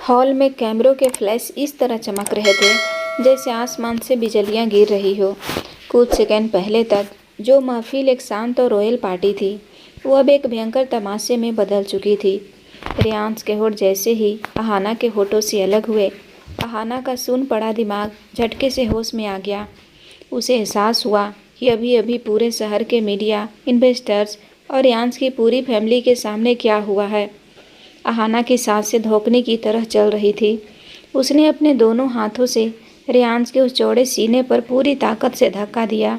Hall में कैमरों के फ्लैश इस तरह चमक रहे थे जैसे आसमान से बिजलियां गिर रही हो। कुछ सेकंड पहले तक जो महफिल एक शांत और रॉयल पार्टी थी, वो अब एक भयंकर तमाशे में बदल चुकी थी। रियांश के होठ जैसे ही अहाना के होठों से अलग हुए, अहाना का सुन पड़ा दिमाग झटके से होश में आ गया। उसे एहसास हुआ कि अभी अभी पूरे शहर के मीडिया, इन्वेस्टर्स और रियांश की पूरी फैमिली के सामने क्या हुआ है। अहाना की सांसें धोखने की तरह चल रही थी। उसने अपने दोनों हाथों से रियांश के उस चौड़े सीने पर पूरी ताकत से धक्का दिया।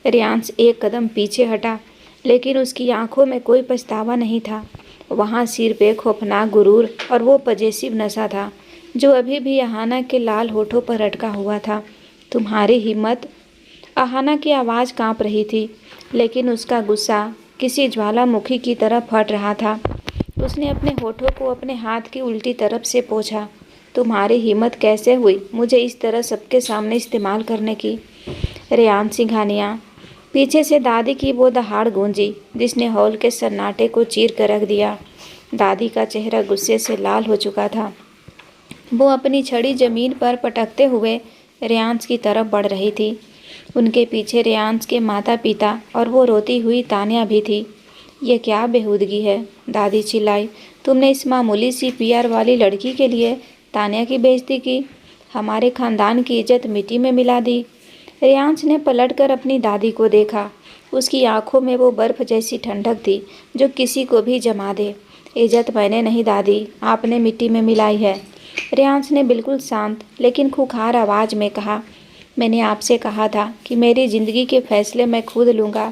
रियांश एक कदम पीछे हटा, लेकिन उसकी आंखों में कोई पछतावा नहीं था। वहाँ सिर पे खौफनाक गुरूर और वो पजेसिव नशा था जो अभी भी अहाना के लाल होठों पर अटका हुआ था। तुम्हारी हिम्मत! अहाना की आवाज़ कांप रही थी, लेकिन उसका गुस्सा किसी ज्वालामुखी की तरह फट रहा था। उसने अपने होठों को अपने हाथ की उल्टी तरफ से पोंछा। तुम्हारी हिम्मत कैसे हुई मुझे इस तरह सबके सामने इस्तेमाल करने की? रेयान सिंघानिया। पीछे से दादी की वो दहाड़ गूंजी जिसने हॉल के सन्नाटे को चीर कर रख दिया। दादी का चेहरा गुस्से से लाल हो चुका था। वो अपनी छड़ी जमीन पर पटकते हुए रेयांश की तरफ बढ़ रही थी। उनके पीछे रेयांश के माता पिता और वो रोती हुई तानिया भी थी। ये क्या बेहूदगी है? दादी चिल्लाई। तुमने इस मामूली सी पीआर वाली लड़की के लिए तानिया की बेइज्जती की, हमारे खानदान की इज्जत मिट्टी में मिला दी। रेयांश ने पलटकर अपनी दादी को देखा। उसकी आंखों में वो बर्फ जैसी ठंडक थी जो किसी को भी जमा दे। इज्जत मैंने नहीं दादी, आपने मिट्टी में मिलाई है। रेयांश ने बिल्कुल शांत लेकिन खूंखार आवाज़ में कहा, मैंने आपसे कहा था कि मेरी ज़िंदगी के फैसले मैं खुद लूँगा।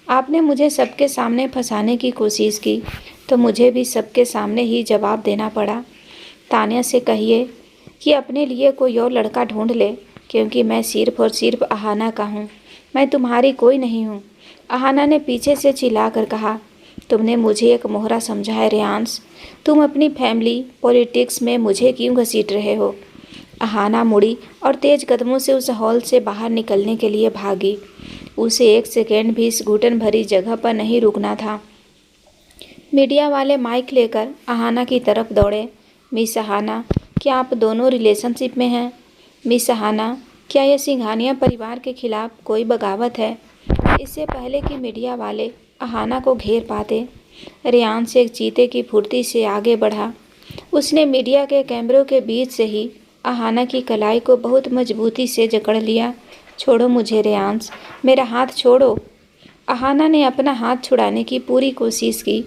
आपने मुझे सबके सामने फंसाने की कोशिश की, तो मुझे भी सबके सामने ही जवाब देना पड़ा। तानिया से कहिए कि अपने लिए कोई और लड़का ढूंढ ले, क्योंकि मैं सिर्फ और सिर्फ अहाना का हूँ। मैं तुम्हारी कोई नहीं हूँ। अहाना ने पीछे से चिल्लाकर कहा, तुमने मुझे एक मोहरा समझा है रेयांश। तुम अपनी फैमिली पॉलिटिक्स में मुझे क्यों घसीट रहे हो? अहाना मुड़ी और तेज कदमों से उस हॉल से बाहर निकलने के लिए भागी। उसे एक सेकेंड भी इस घुटन भरी जगह पर नहीं रुकना था। मीडिया वाले माइक लेकर अहाना की तरफ दौड़े। मिस अहाना, क्या आप दोनों रिलेशनशिप में हैं? मिस अहाना, क्या यह सिंघानिया परिवार के खिलाफ कोई बगावत है? इससे पहले कि मीडिया वाले अहाना को घेर पाते, रेयांश एक चीते की फुर्ती से आगे बढ़ा। उसने मीडिया के कैमरों के बीच से ही अहाना की कलाई को बहुत मजबूती से जकड़ लिया। छोड़ो मुझे रेयांश, मेरा हाथ छोड़ो। अहाना ने अपना हाथ छुड़ाने की पूरी कोशिश की,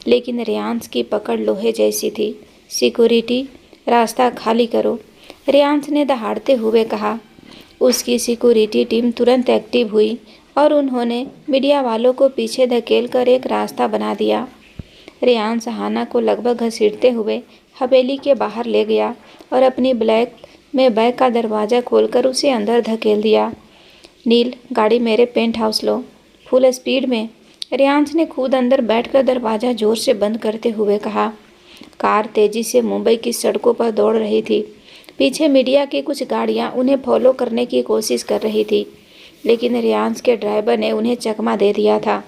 लेकिन रेयांश की पकड़ लोहे जैसी थी। सिक्योरिटी, रास्ता खाली करो, रेयांश ने दहाड़ते हुए कहा। उसकी सिक्योरिटी टीम तुरंत एक्टिव हुई और उन्होंने मीडिया वालों को पीछे धकेल कर एक रास्ता बना दिया। रेयांश अहाना को लगभग घसीटते हुए हवेली के बाहर ले गया और अपनी ब्लैक में बैग का दरवाज़ा खोलकर उसे अंदर धकेल दिया। नील, गाड़ी मेरे पेंट हाउस लो, फुल स्पीड में। रेयांश ने खुद अंदर बैठकर दरवाज़ा जोर से बंद करते हुए कहा। कार तेजी से मुंबई की सड़कों पर दौड़ रही थी। पीछे मीडिया की कुछ गाड़ियां उन्हें फॉलो करने की कोशिश कर रही थी, लेकिन रेयांश के ड्राइवर ने उन्हें चकमा दे दिया था।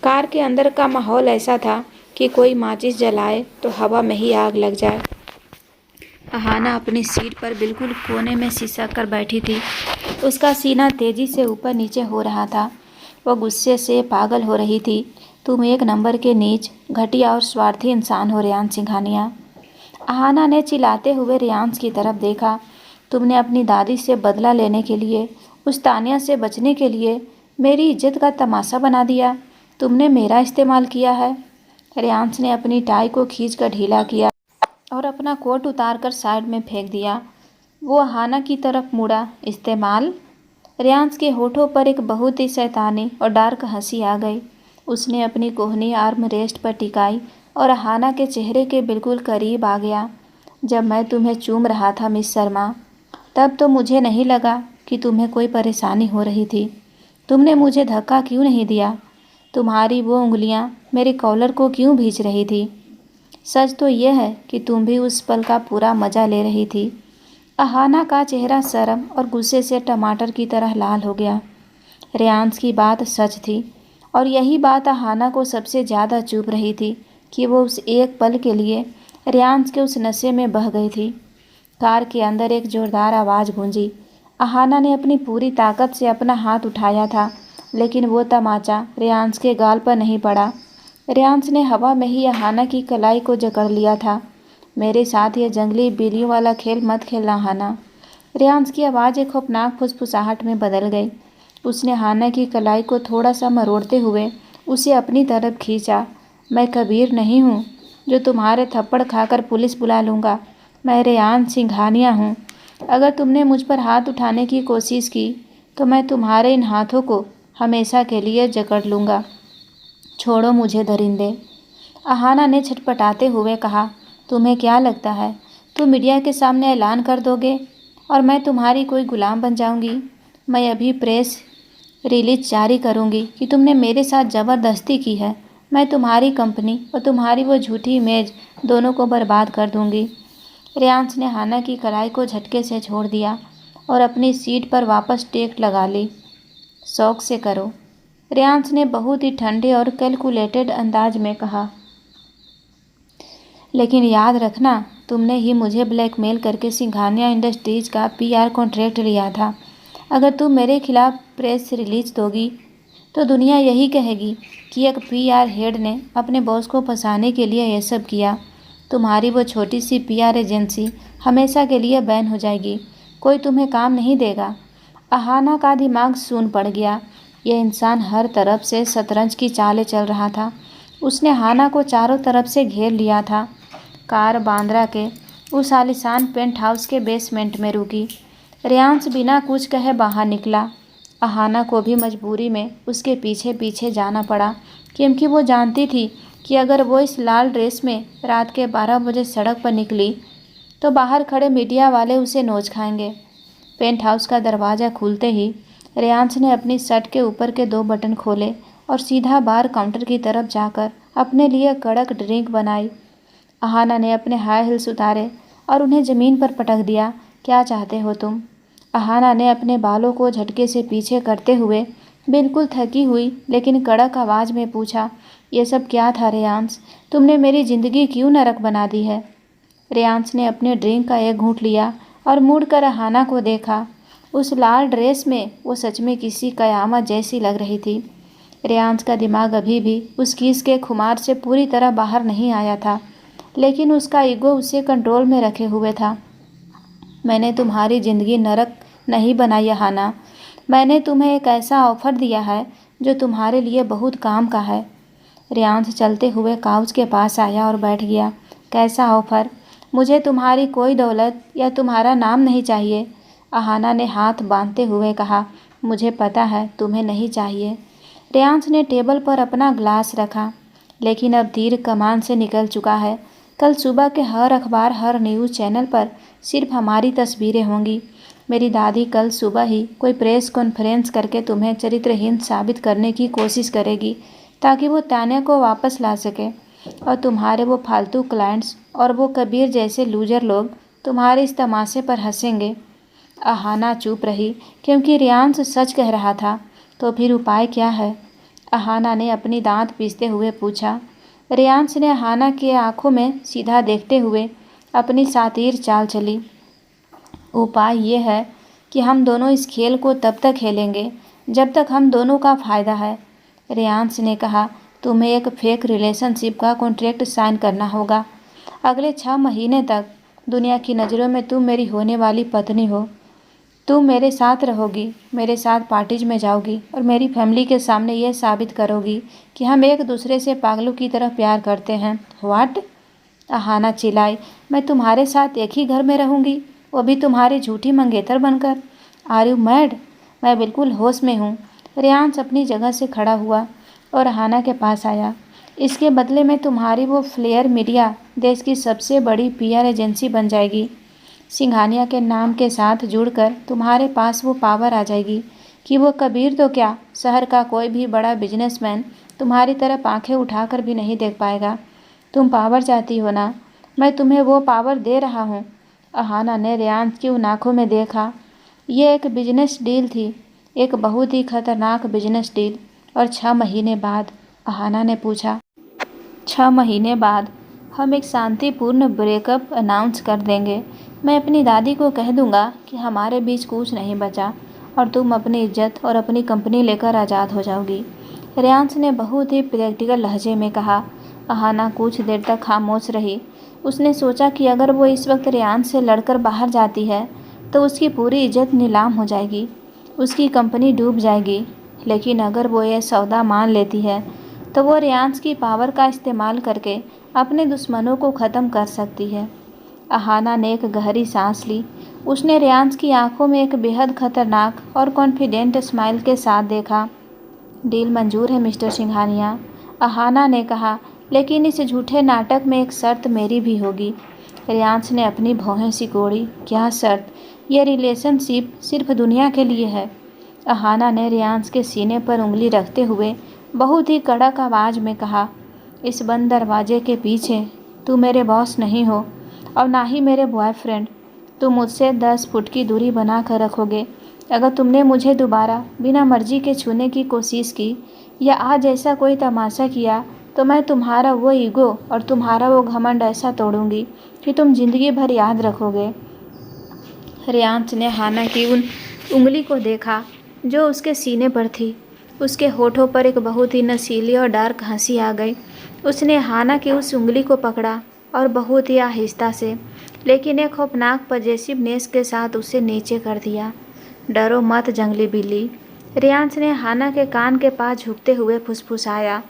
कार के अंदर का माहौल ऐसा था कि कोई माचिस जलाए तो हवा में ही आग लग जाए। अहाना अपनी सीट पर बिल्कुल कोने में सिसक कर बैठी थी। उसका सीना तेजी से ऊपर नीचे हो रहा था। वह गुस्से से पागल हो रही थी। तुम एक नंबर के नीच, घटिया और स्वार्थी इंसान हो रेयांश सिंघानिया। अहाना ने चिल्लाते हुए रेयांश की तरफ देखा। तुमने अपनी दादी से बदला लेने के लिए, उस तानिया से बचने के लिए मेरी इज्जत का तमाशा बना दिया। तुमने मेरा इस्तेमाल किया है। रेयांश ने अपनी टाई को खींचकर ढीला किया और अपना कोट उतारकर साइड में फेंक दिया। वो अहाना की तरफ मुड़ा। इस्तेमाल? रेयांश के होठों पर एक बहुत ही शैतानी और डार्क हंसी आ गई। उसने अपनी कोहनी आर्म रेस्ट पर टिकाई और अहाना के चेहरे के बिल्कुल करीब आ गया। जब मैं तुम्हें चूम रहा था मिस शर्मा, तब तो मुझे नहीं लगा कि तुम्हें कोई परेशानी हो रही थी। तुमने मुझे धक्का क्यों नहीं दिया? तुम्हारी वो उंगलियां मेरे कॉलर को क्यों भींच रही थी? सच तो यह है कि तुम भी उस पल का पूरा मज़ा ले रही थी। अहाना का चेहरा शर्म और गुस्से से टमाटर की तरह लाल हो गया। रेयांश की बात सच थी और यही बात अहाना को सबसे ज़्यादा चुभ रही थी कि वो उस एक पल के लिए रियांश के उस नशे में बह गई थी। कार के अंदर एक जोरदार आवाज़ गूंजी। अहाना ने अपनी पूरी ताकत से अपना हाथ उठाया था, लेकिन वो तमाचा रियांश के गाल पर नहीं पड़ा। रियांश ने हवा में ही अहाना की कलाई को जकड़ लिया था। मेरे साथ ये जंगली बिल्लियों वाला खेल मत खेलना हाना। रियांश की आवाज़ एक खौफनाक फुसफुसाहट में बदल गई। उसने हाना की कलाई को थोड़ा सा मरोड़ते हुए उसे अपनी तरफ खींचा। मैं कबीर नहीं हूँ जो तुम्हारे थप्पड़ खाकर पुलिस बुला लूँगा। मैं रियांश सिंघानिया हूँ। अगर तुमने मुझ पर हाथ उठाने की कोशिश की तो मैं तुम्हारे इन हाथों को हमेशा के लिए जकड़ लूँगा। छोड़ो मुझे दरिंदे। अहाना ने छटपटाते हुए कहा, तुम्हें क्या लगता है तुम मीडिया के सामने ऐलान कर दोगे और मैं तुम्हारी कोई गुलाम बन जाऊंगी? मैं अभी प्रेस रिलीज जारी करूंगी कि तुमने मेरे साथ ज़बरदस्ती की है। मैं तुम्हारी कंपनी और तुम्हारी वो झूठी इमेज दोनों को बर्बाद कर दूंगी। रियांश ने हाना की कलाई को झटके से छोड़ दिया और अपनी सीट पर वापस टेक लगा ली। शौक से करो, रियांश ने बहुत ही ठंडे और कैलकुलेटेड अंदाज में कहा। लेकिन याद रखना, तुमने ही मुझे ब्लैकमेल करके सिंघानिया इंडस्ट्रीज का पीआर कॉन्ट्रैक्ट लिया था। अगर तुम मेरे खिलाफ प्रेस रिलीज दोगी तो दुनिया यही कहेगी कि एक पीआर हेड ने अपने बॉस को फंसाने के लिए यह सब किया। तुम्हारी वो छोटी सी पीआर एजेंसी हमेशा के लिए बैन हो जाएगी। कोई तुम्हें काम नहीं देगा। अहाना का दिमाग सून पड़ गया। यह इंसान हर तरफ से शतरंज की चालें चल रहा था। उसने हाना को चारों तरफ से घेर लिया था। कार बांद्रा के उस आलीशान पेंट हाउस के बेसमेंट में रुकी। रियांश बिना कुछ कहे बाहर निकला। अहाना को भी मजबूरी में उसके पीछे पीछे जाना पड़ा, क्योंकि वो जानती थी कि अगर वो इस लाल ड्रेस में रात के 12 बजे सड़क पर निकली तो बाहर खड़े मीडिया वाले उसे नोच खाएंगे। पेंट हाउस का दरवाज़ा खुलते ही रियांश ने अपनी शर्ट के ऊपर के 2 बटन खोले और सीधा बार काउंटर की तरफ जाकर अपने लिए कड़क ड्रिंक बनाई। अहाना ने अपने हाई हिल्स उतारे और उन्हें ज़मीन पर पटक दिया। क्या चाहते हो तुम? अहाना ने अपने बालों को झटके से पीछे करते हुए बिल्कुल थकी हुई लेकिन कड़क आवाज़ में पूछा। ये सब क्या था रियांश? तुमने मेरी ज़िंदगी क्यों नरक बना दी है? रियांश ने अपने ड्रिंक का एक घूंट लिया और मुड़कर अहाना को देखा। उस लाल ड्रेस में वो सच में किसी कयामत जैसी लग रही थी। रियांश का दिमाग अभी भी उस किस के खुमार से पूरी तरह बाहर नहीं आया था, लेकिन उसका ईगो उसे कंट्रोल में रखे हुए था। मैंने तुम्हारी ज़िंदगी नरक नहीं बनाई हाना। मैंने तुम्हें एक ऐसा ऑफ़र दिया है जो तुम्हारे लिए बहुत काम का है। रियांश चलते हुए काउच के पास आया और बैठ गया। कैसा ऑफ़र? मुझे तुम्हारी कोई दौलत या तुम्हारा नाम नहीं चाहिए। अहाना ने हाथ बांधते हुए कहा। मुझे पता है तुम्हें नहीं चाहिए। रियांश ने टेबल पर अपना ग्लास रखा। लेकिन अब तीर कमान से निकल चुका है। कल सुबह के हर अखबार, हर न्यूज़ चैनल पर सिर्फ हमारी तस्वीरें होंगी। मेरी दादी कल सुबह ही कोई प्रेस कॉन्फ्रेंस करके तुम्हें चरित्रहीन साबित करने की कोशिश करेगी ताकि वो तान्या को वापस ला सके, और तुम्हारे वो फालतू क्लाइंट्स और वो कबीर जैसे लूजर लोग तुम्हारे इस तमाशे पर हंसेंगे। अहाना चुप रही क्योंकि रियांश सच कह रहा था। तो फिर उपाय क्या है? अहाना ने अपनी दांत पीसते हुए पूछा। रियांश ने अहाना के आंखों में सीधा देखते हुए अपनी सातिर चाल चली। उपाय ये है कि हम दोनों इस खेल को तब तक खेलेंगे जब तक हम दोनों का फ़ायदा है। रियांश ने कहा, तुम्हें एक फेक रिलेशनशिप का कॉन्ट्रैक्ट साइन करना होगा। अगले 6 महीने तक दुनिया की नज़रों में तुम मेरी होने वाली पत्नी हो। तुम मेरे साथ रहोगी, मेरे साथ पार्टीज में जाओगी और मेरी फैमिली के सामने यह साबित करोगी कि हम एक दूसरे से पागलों की तरह प्यार करते हैं। व्हाट? अहाना चिल्लाई। मैं तुम्हारे साथ एक ही घर में रहूँगी, वो भी तुम्हारी झूठी मंगेतर बनकर। Are you mad? मैं बिल्कुल होश में हूँ। रियांश अपनी जगह से खड़ा हुआ और अहाना के पास आया। इसके बदले में तुम्हारी वो फ्लेयर मीडिया देश की सबसे बड़ी पीआर एजेंसी बन जाएगी। सिंघानिया के नाम के साथ जुड़कर तुम्हारे पास वो पावर आ जाएगी कि वो कबीर तो क्या, शहर का कोई भी बड़ा बिजनेसमैन तुम्हारी तरफ आंखें उठाकर भी नहीं देख पाएगा। तुम पावर चाहती हो ना? मैं तुम्हें वो पावर दे रहा हूँ। अहाना ने रियांश की उन आँखों में देखा। ये एक बिजनेस डील थी, एक बहुत ही खतरनाक बिजनेस डील। और 6 महीने बाद? अहाना ने पूछा। 6 महीने बाद? हम एक शांतिपूर्ण ब्रेकअप अनाउंस कर देंगे। मैं अपनी दादी को कह दूंगा कि हमारे बीच कुछ नहीं बचा और तुम अपनी इज्जत और अपनी कंपनी लेकर आज़ाद हो जाओगी। रेयांश ने बहुत ही प्रैक्टिकल लहजे में कहा। अहाना कुछ देर तक खामोश रही। उसने सोचा कि अगर वो इस वक्त रेयांश से लड़कर बाहर जाती है तो उसकी पूरी इज्जत नीलाम हो जाएगी, उसकी कंपनी डूब जाएगी। लेकिन अगर वो यह सौदा मान लेती है तो वो रेयांश की पावर का इस्तेमाल करके अपने दुश्मनों को ख़त्म कर सकती है। अहाना ने एक गहरी सांस ली। उसने रेयांश की आंखों में एक बेहद खतरनाक और कॉन्फिडेंट स्माइल के साथ देखा। डील मंजूर है मिस्टर सिंघानिया, अहाना ने कहा, लेकिन इस झूठे नाटक में एक शर्त मेरी भी होगी। रेयांश ने अपनी भौहें सिकोड़ी। क्या शर्त? यह रिलेशनशिप सिर्फ दुनिया के लिए है। अहाना ने रेयांश के सीने पर उंगली रखते हुए बहुत ही कड़क आवाज़ में कहा, इस बंद दरवाजे के पीछे तुम मेरे बॉस नहीं हो और ना ही मेरे बॉयफ्रेंड। तुम मुझसे 10 फुट की दूरी बना कर रखोगे। अगर तुमने मुझे दोबारा बिना मर्जी के छूने की कोशिश की या आज ऐसा कोई तमाशा किया तो मैं तुम्हारा वो ईगो और तुम्हारा वो घमंड ऐसा तोड़ूंगी कि तुम जिंदगी भर याद रखोगे। रेयांश ने हाना की उन उंगली को देखा जो उसके सीने पर थी। उसके होठों पर एक बहुत ही नशीली और डार्क हंसी आ गई। उसने हाना की उस उंगली को पकड़ा और बहुत ही आहिस्ता से लेकिन एक खौफनाक पजेसिवनेस के साथ उसे नीचे कर दिया। डरो मत जंगली बिल्ली, रेयांश ने हाना के कान के पास झुकते हुए फुसफुसाया।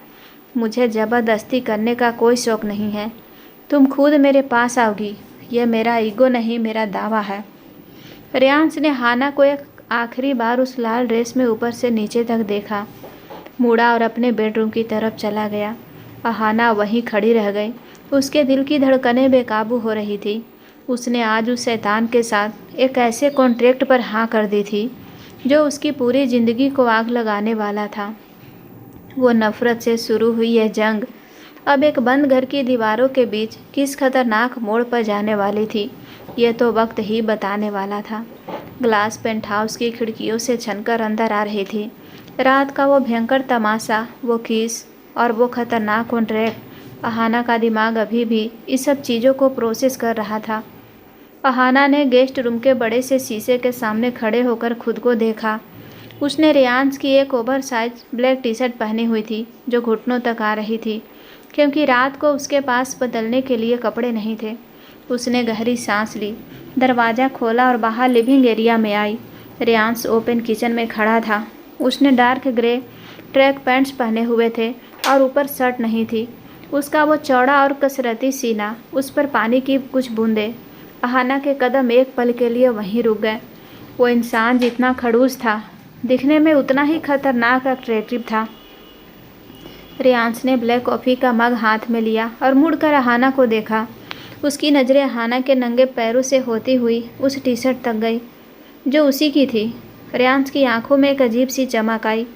मुझे ज़बरदस्ती करने का कोई शौक़ नहीं है। तुम खुद मेरे पास आओगी। यह मेरा ईगो नहीं, मेरा दावा है। रेयांश ने हाना को एक आखिरी बार उस लाल ड्रेस में ऊपर से नीचे तक देखा, मुड़ा और अपने बेडरूम की तरफ चला गया। अहाना वहीं खड़ी रह गई। उसके दिल की धड़कनें बेकाबू हो रही थी। उसने आज उस शैतान के साथ एक ऐसे कॉन्ट्रैक्ट पर हाँ कर दी थी जो उसकी पूरी ज़िंदगी को आग लगाने वाला था। वो नफ़रत से शुरू हुई यह जंग अब एक बंद घर की दीवारों के बीच किस खतरनाक मोड़ पर जाने वाली थी, यह तो वक्त ही बताने वाला था। ग्लास पेंट हाउस की खिड़कियों से छनकर अंदर आ रही थी। रात का वो भयंकर तमाशा, वो किस और वो खतरनाक कॉन्ट्रैक्ट। अहाना का दिमाग अभी भी इस सब चीज़ों को प्रोसेस कर रहा था। अहाना ने गेस्ट रूम के बड़े से शीशे के सामने खड़े होकर खुद को देखा। उसने रेयांश की एक over size black T shirt पहनी हुई थी जो घुटनों तक आ रही थी, क्योंकि रात को उसके पास बदलने के लिए कपड़े नहीं थे। उसने गहरी सांस ली, दरवाज़ा खोला और बाहर लिविंग एरिया में आई। रेयांश ओपन किचन में खड़ा था। उसने डार्क ग्रे ट्रैक पैंट्स पहने हुए थे और ऊपर शर्ट नहीं थी। उसका वो चौड़ा और कसरती सीना, उस पर पानी की कुछ बूंदें। अहाना के कदम एक पल के लिए वहीं रुक गए। वो इंसान जितना खड़ूस था, दिखने में उतना ही खतरनाक अट्रैक्टिव था। रेयांश ने ब्लैक कॉफ़ी का मग हाथ में लिया और मुड़कर अहाना को देखा। उसकी नज़रें अहाना के नंगे पैरों से होती हुई उस टी शर्ट तक गई जो उसी की थी। रेयांश की आंखों में एक अजीब सी चमक आई,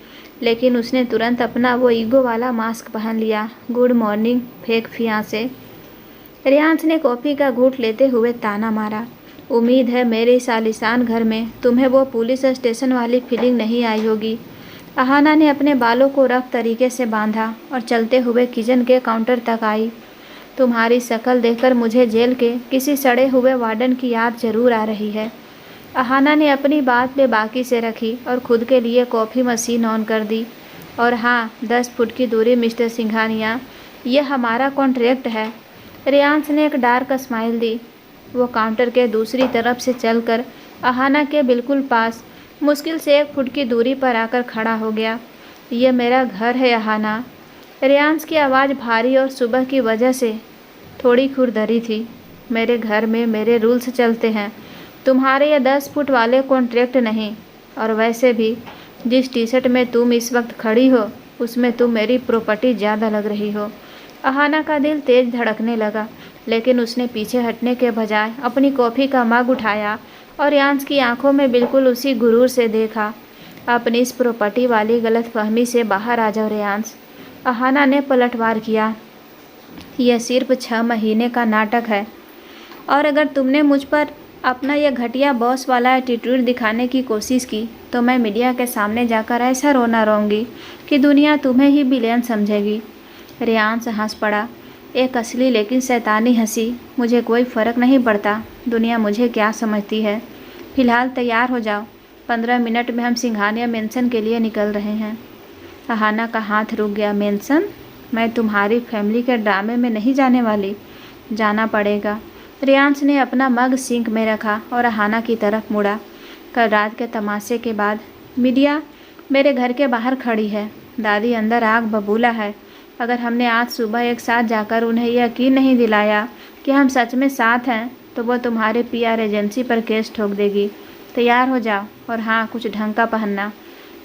लेकिन उसने तुरंत अपना वो ईगो वाला मास्क पहन लिया। Good morning fake fiance, Reyansh ने कॉफ़ी का घूंट लेते हुए ताना मारा। उम्मीद है मेरे इस आलीशान घर में तुम्हें वो पुलिस स्टेशन वाली फीलिंग नहीं आई होगी। अहाना ने अपने बालों को रफ तरीके से बांधा और चलते हुए किचन के काउंटर तक आई। तुम्हारी शक्ल देखकर मुझे जेल के किसी सड़े हुए वार्डन की याद जरूर आ रही है। अहाना ने अपनी बात बेबाकी से रखी और खुद के लिए कॉफ़ी मशीन ऑन कर दी। और हाँ, 10 फुट की दूरी मिस्टर सिंघानिया, यह हमारा कॉन्ट्रैक्ट है। रेयांश ने एक डार्क स्माइल दी। वो काउंटर के दूसरी तरफ से चलकर अहाना के बिल्कुल पास मुश्किल से 1 फुट की दूरी पर आकर खड़ा हो गया। यह मेरा घर है अहाना। रेयांश की आवाज़ भारी और सुबह की वजह से थोड़ी खुरदरी थी। मेरे घर में मेरे रूल्स चलते हैं, तुम्हारे ये 10 फुट वाले कॉन्ट्रैक्ट नहीं। और वैसे भी जिस टी शर्ट में तुम इस वक्त खड़ी हो उसमें तुम मेरी प्रॉपर्टी ज़्यादा लग रही हो। अहाना का दिल तेज धड़कने लगा, लेकिन उसने पीछे हटने के बजाय अपनी कॉफ़ी का मग उठाया और रेयांश की आंखों में बिल्कुल उसी गुरूर से देखा। अपनी इस प्रॉपर्टी वाली गलतफहमी से बाहर आ जाओ रेयांश, अहाना ने पलटवार किया। यह सिर्फ 6 महीने का नाटक है और अगर तुमने मुझ पर अपना यह घटिया बॉस वाला एटीट्यूड दिखाने की कोशिश की तो मैं मीडिया के सामने जाकर ऐसा रोना रोऊंगी कि दुनिया तुम्हें ही विलेन समझेगी। रेयांश हंस पड़ा। एक असली लेकिन शैतानी हंसी। मुझे कोई फ़र्क नहीं पड़ता दुनिया मुझे क्या समझती है। फ़िलहाल तैयार हो जाओ, 15 मिनट में हम सिंघानिया मेंशन के लिए निकल रहे हैं। अहाना का हाथ रुक गया। मेंशन? मैं तुम्हारी फैमिली के ड्रामे में नहीं जाने वाली। जाना पड़ेगा। रियांश ने अपना मग सिंक में रखा और अहाना की तरफ मुड़ा। कल रात के तमाशे के बाद मीडिया मेरे घर के बाहर खड़ी है। दादी अंदर आग बबूला है। अगर हमने आज सुबह एक साथ जाकर उन्हें यकीन नहीं दिलाया कि हम सच में साथ हैं तो वो तुम्हारे पीआर एजेंसी पर केस ठोक देगी। तैयार हो जाओ, और हाँ, कुछ ढंग का पहनना।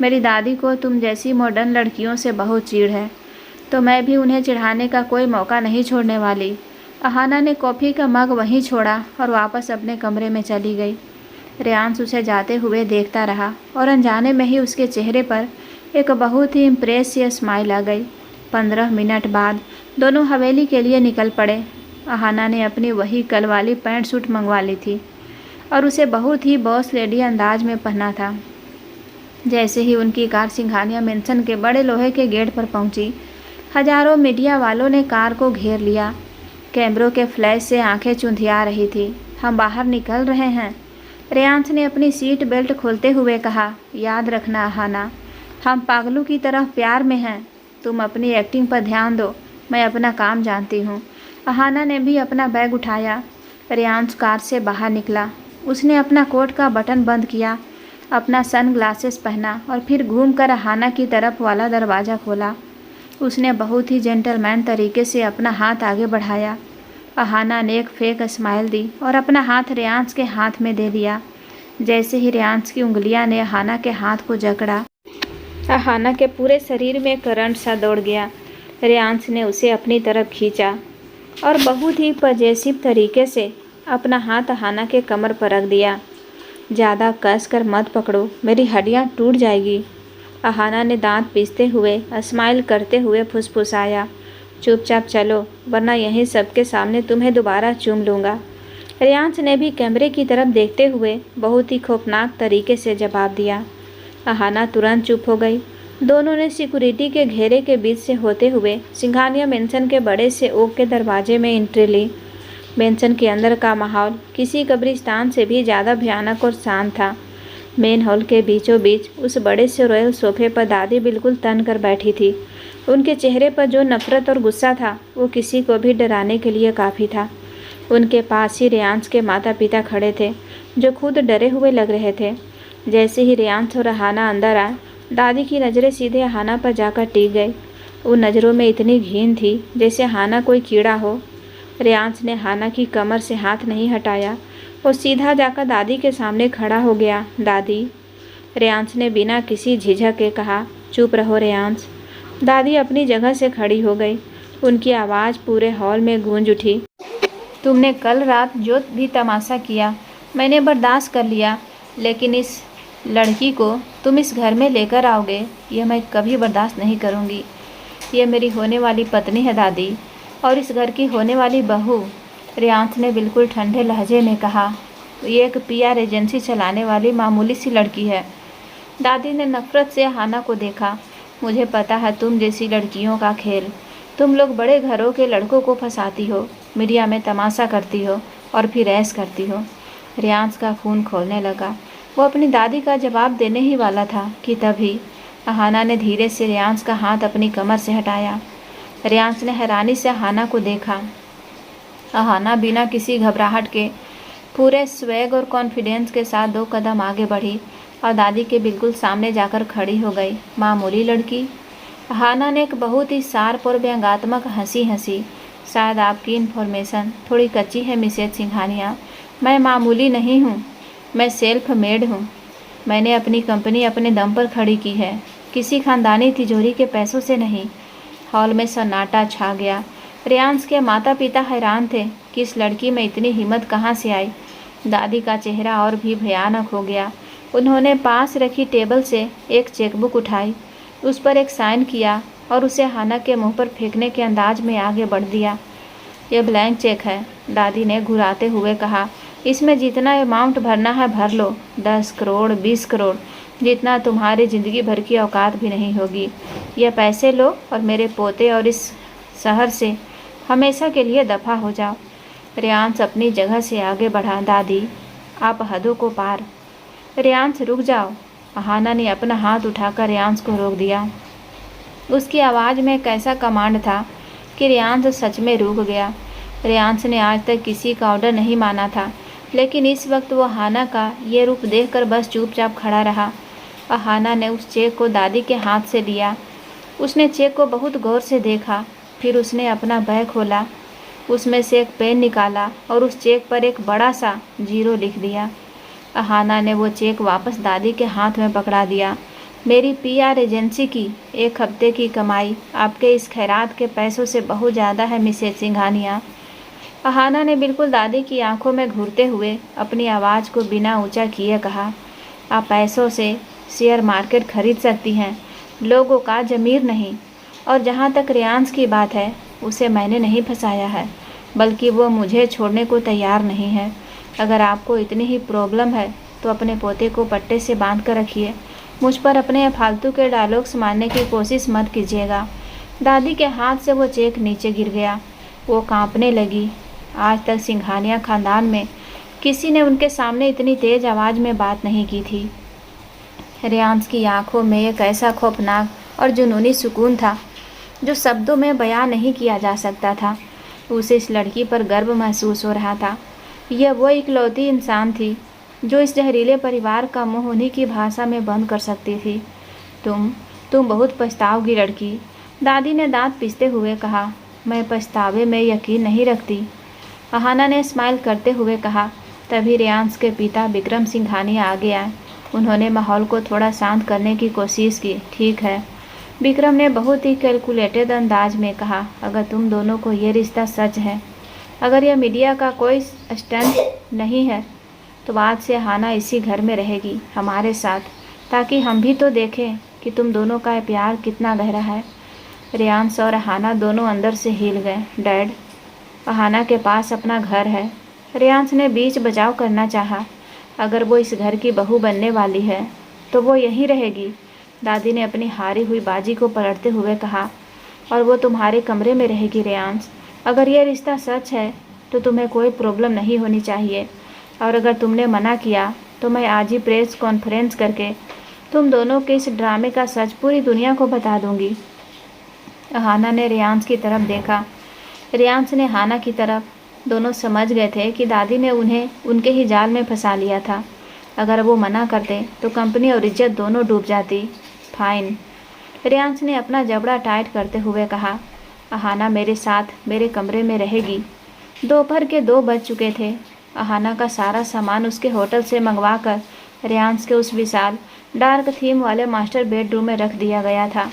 मेरी दादी को तुम जैसी मॉडर्न लड़कियों से बहुत चिढ़ है, तो मैं भी उन्हें चिढ़ाने का कोई मौका नहीं छोड़ने वाली। अहाना ने कॉफ़ी का मग वहीं छोड़ा और वापस अपने कमरे में चली गई। रियांश उसे जाते हुए देखता रहा और अनजाने में ही उसके चेहरे पर एक बहुत ही इम्प्रेसिव स्माइल आ गई। 15 मिनट बाद दोनों हवेली के लिए निकल पड़े। अहाना ने अपनी वही कल वाली पैंट सूट मंगवा ली थी और उसे बहुत ही बॉस लेडी अंदाज में पहना था। जैसे ही उनकी कार सिंघानिया मेंशन के बड़े लोहे के गेट पर पहुंची, हजारों मीडिया वालों ने कार को घेर लिया। कैमरों के फ्लैश से आंखें चुंधिया रही थी। हम बाहर निकल रहे हैं, रियांश ने अपनी सीट बेल्ट खोलते हुए कहा। याद रखना अहाना, हम पागलों की तरह प्यार में हैं। तुम अपनी एक्टिंग पर ध्यान दो, मैं अपना काम जानती हूँ। अहाना ने भी अपना बैग उठाया। रियांश कार से बाहर निकला। उसने अपना कोट का बटन बंद किया, अपना सन ग्लासेस पहना और फिर घूमकर अहाना की तरफ वाला दरवाज़ा खोला। उसने बहुत ही जेंटलमैन तरीके से अपना हाथ आगे बढ़ाया। अहाना ने एक फेक स्माइल दी और अपना हाथ रियांश के हाथ में दे दिया। जैसे ही रियांश की उंगलियां ने अहाना के हाथ को जकड़ा, अहाना के पूरे शरीर में करंट सा दौड़ गया। रियांश ने उसे अपनी तरफ खींचा और बहुत ही पजेसिव तरीके से अपना हाथ अहाना के कमर पर रख दिया। ज़्यादा कसकर मत पकड़ो, मेरी हड्डियाँ टूट जाएगी। अहाना ने दांत पीसते हुए स्माइल करते हुए फुसफुसाया। चुपचाप चलो, वरना यहीं सबके सामने तुम्हें दोबारा चूम लूँगा। रियांश ने भी कैमरे की तरफ देखते हुए बहुत ही खौफनाक तरीके से जवाब दिया। अहाना तुरंत चुप हो गई। दोनों ने सिक्योरिटी के घेरे के बीच से होते हुए सिंघानिया मेंशन के बड़े से ओक के दरवाजे में एंट्री ली। मेंशन के अंदर का माहौल किसी कब्रिस्तान से भी ज़्यादा भयानक और शांत था। मेन हॉल के बीचों बीच उस बड़े से रॉयल सोफे पर दादी बिल्कुल तन कर बैठी थी। उनके चेहरे पर जो नफरत और गुस्सा था वो किसी को भी डराने के लिए काफ़ी था। उनके पास ही रियांश के माता पिता खड़े थे, जो खुद डरे हुए लग रहे थे। जैसे ही रियांश और अहाना अंदर आए, दादी की नज़रें सीधे अहाना पर जाकर टिक गई। उन नज़रों में इतनी घिन थी जैसे अहाना कोई कीड़ा हो। रियांश ने अहाना की कमर से हाथ नहीं हटाया और सीधा जाकर दादी के सामने खड़ा हो गया। दादी, रियांश ने बिना किसी झिझक के कहा। चुप रहो रियांश। दादी अपनी जगह से खड़ी हो गई। उनकी आवाज़ पूरे हॉल में गूंज उठी। तुमने कल रात जो भी तमाशा किया मैंने बर्दाश्त कर लिया, लेकिन इस लड़की को तुम इस घर में लेकर आओगे, यह मैं कभी बर्दाश्त नहीं करूँगी। यह मेरी होने वाली पत्नी है दादी, और इस घर की होने वाली बहू। रियांश ने बिल्कुल ठंडे लहजे में कहा। ये एक पीआर एजेंसी चलाने वाली मामूली सी लड़की है। दादी ने नफरत से अहाना को देखा। मुझे पता है तुम जैसी लड़कियों का खेल। तुम लोग बड़े घरों के लड़कों को फंसाती हो, मीडिया में तमाशा करती हो और फिर ऐश करती हो। रियांश का खून खौलने लगा। वो अपनी दादी का जवाब देने ही वाला था कि तभी अहाना ने धीरे से रियांश का हाथ अपनी कमर से हटाया। रियांश ने हैरानी से अहाना को देखा। अहाना बिना किसी घबराहट के पूरे स्वैग और कॉन्फिडेंस के साथ 2 कदम आगे बढ़ी और दादी के बिल्कुल सामने जाकर खड़ी हो गई। मामूली लड़की? अहाना ने एक बहुत ही शार्प और व्यंग्यात्मक हंसी हंसी। शायद आपकी इन्फॉर्मेशन थोड़ी कच्ची है मिसेज सिंघानिया। मैं मामूली नहीं हूँ, मैं सेल्फ मेड हूँ। मैंने अपनी कंपनी अपने दम पर खड़ी की है, किसी खानदानी तिजोरी के पैसों से नहीं। हॉल में सन्नाटा छा गया। रियांश के माता पिता हैरान थे कि इस लड़की में इतनी हिम्मत कहाँ से आई। दादी का चेहरा और भी भयानक हो गया। उन्होंने पास रखी टेबल से एक चेकबुक उठाई, उस पर एक साइन किया और उसे अहाना के मुंह पर फेंकने के अंदाज में आगे बढ़ दिया। यह ब्लैंक चेक है, दादी ने घुराते हुए कहा। इसमें जितना अमाउंट भरना है भर लो, 10 करोड़ 20 करोड़, जितना तुम्हारी ज़िंदगी भर की औकात भी नहीं होगी। यह पैसे लो और मेरे पोते और इस शहर से हमेशा के लिए दफ़ा हो जाओ। रेयांश अपनी जगह से आगे बढ़ा। दादी, आप हदों को पार। रेयांश, रुक जाओ। अहाना ने अपना हाथ उठाकर रेयांश को रोक दिया। उसकी आवाज़ में एक ऐसा कमांड था कि रेयांश सच में रुक गया। रेयांश ने आज तक किसी का ऑर्डर नहीं माना था, लेकिन इस वक्त वो अहाना का ये रूप देखकर बस चुपचाप खड़ा रहा। अहाना ने उस चेक को दादी के हाथ से लिया। उसने चेक को बहुत गौर से देखा, फिर उसने अपना बैग खोला, उसमें से एक पेन निकाला और उस चेक पर एक बड़ा सा 0 लिख दिया। अहाना ने वो चेक वापस दादी के हाथ में पकड़ा दिया। मेरी PR एजेंसी की 1 हफ्ते की कमाई आपके इस खैरात के पैसों से बहुत ज़्यादा है मिसेज सिंघानिया। अहाना ने बिल्कुल दादी की आंखों में घूरते हुए अपनी आवाज़ को बिना ऊंचा किए कहा, आप पैसों से शेयर मार्केट खरीद सकती हैं, लोगों का ज़मीर नहीं। और जहाँ तक रेयांश की बात है, उसे मैंने नहीं फंसाया है, बल्कि वो मुझे छोड़ने को तैयार नहीं है। अगर आपको इतनी ही प्रॉब्लम है तो अपने पोते को पट्टे से बांध कर रखिए। मुझ पर अपने फालतू के डायलॉग्स मारने की कोशिश मत कीजिएगा। दादी के हाथ से वो चेक नीचे गिर गया। वो कांपने लगी। आज तक सिंघानिया खानदान में किसी ने उनके सामने इतनी तेज आवाज़ में बात नहीं की थी। रेयांश की आंखों में एक ऐसा खौफनाक और जुनूनी सुकून था जो शब्दों में बयां नहीं किया जा सकता था। उसे इस लड़की पर गर्व महसूस हो रहा था। यह वो इकलौती इंसान थी जो इस जहरीले परिवार का मुंह उन्हीं की भाषा में बंद कर सकती थी। तुम बहुत पछताओगी लड़की, दादी ने दांत पीसते हुए कहा। मैं पछतावे में यकीन नहीं रखती, अहाना ने स्माइल करते हुए कहा। तभी रेयांश के पिता विक्रम सिंघानिया आगे आए। उन्होंने माहौल को थोड़ा शांत करने की कोशिश की। ठीक है, विक्रम ने बहुत ही कैलकुलेटेड अंदाज में कहा, अगर तुम दोनों को ये रिश्ता सच है, अगर यह मीडिया का कोई स्टंट नहीं है, तो आज से अहाना इसी घर में रहेगी हमारे साथ, ताकि हम भी तो देखें कि तुम दोनों का प्यार कितना गहरा है। रेयांश और अहाना दोनों अंदर से हिल गए। डैड, अहाना के पास अपना घर है। रेयांश ने बीच बचाव करना चाहा। अगर वो इस घर की बहू बनने वाली है तो वो यहीं रहेगी, दादी ने अपनी हारी हुई बाजी को पलटते हुए कहा। और वो तुम्हारे कमरे में रहेगी रेयांश। अगर ये रिश्ता सच है तो तुम्हें कोई प्रॉब्लम नहीं होनी चाहिए, और अगर तुमने मना किया तो मैं आज ही प्रेस कॉन्फ्रेंस करके तुम दोनों के इस ड्रामे का सच पूरी दुनिया को बता दूंगी। अहाना ने रेयांश की तरफ देखा। रेयांश ने अहाना की तरफ। दोनों समझ गए थे कि दादी ने उन्हें उनके ही जाल में फंसा लिया था। अगर वो मना करते तो कंपनी और इज्जत दोनों डूब जाती। फाइन, रेयांश ने अपना जबड़ा टाइट करते हुए कहा। अहाना मेरे साथ मेरे कमरे में रहेगी। दोपहर के 2 बज चुके थे। अहाना का सारा सामान उसके होटल से मंगवाकर रेयांश के उस विशाल डार्क थीम वाले मास्टर बेडरूम में रख दिया गया था।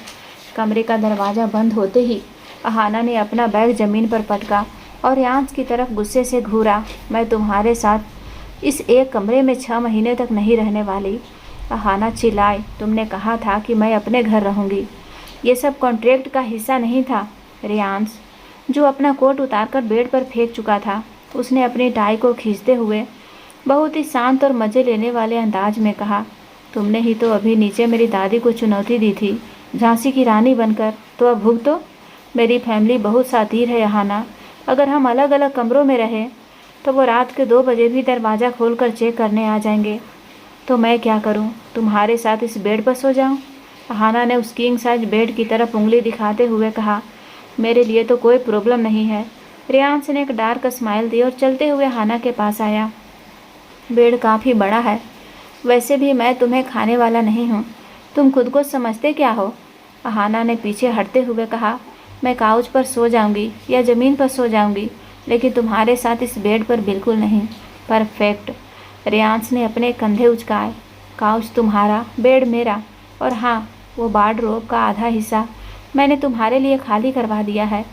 कमरे का दरवाज़ा बंद होते ही अहाना ने अपना बैग ज़मीन पर पटका और रेयांश की तरफ गुस्से से घूरा। मैं तुम्हारे साथ इस एक कमरे में 6 महीने तक नहीं रहने वाली। अहाना चिल्लाई। तुमने कहा था कि मैं अपने घर रहूँगी। ये सब कॉन्ट्रैक्ट का हिस्सा नहीं था। रेयांश, जो अपना कोट उतारकर बेड पर फेंक चुका था, उसने अपनी टाई को खींचते हुए बहुत ही शांत और मज़े लेने वाले अंदाज में कहा, तुमने ही तो अभी नीचे मेरी दादी को चुनौती दी थी झांसी की रानी बनकर, तो अब भुगतो। मेरी फैमिली बहुत शातिर है अहाना। अगर हम अलग अलग कमरों में रहें तो वो रात के 2 बजे भी दरवाज़ा खोलकर चेक करने आ जाएंगे। तो मैं क्या करूं? तुम्हारे साथ इस बेड पर सो जाऊं? अहाना ने उस किंग साइज बेड की तरफ उंगली दिखाते हुए कहा। मेरे लिए तो कोई प्रॉब्लम नहीं है। रेयांश ने एक डार्क स्माइल दी और चलते हुए अहाना के पास आया। बेड काफ़ी बड़ा है। वैसे भी मैं तुम्हें खाने वाला नहीं हूँ। तुम खुद को समझते क्या हो? अहाना ने पीछे हटते हुए कहा। मैं काउच पर सो जाऊंगी या ज़मीन पर सो जाऊंगी, लेकिन तुम्हारे साथ इस बेड पर बिल्कुल नहीं। परफेक्ट, रेयांश ने अपने कंधे उचकाए। काउच तुम्हारा, बेड मेरा, और हाँ, वो वार्डरोब का आधा हिस्सा मैंने तुम्हारे लिए खाली करवा दिया है।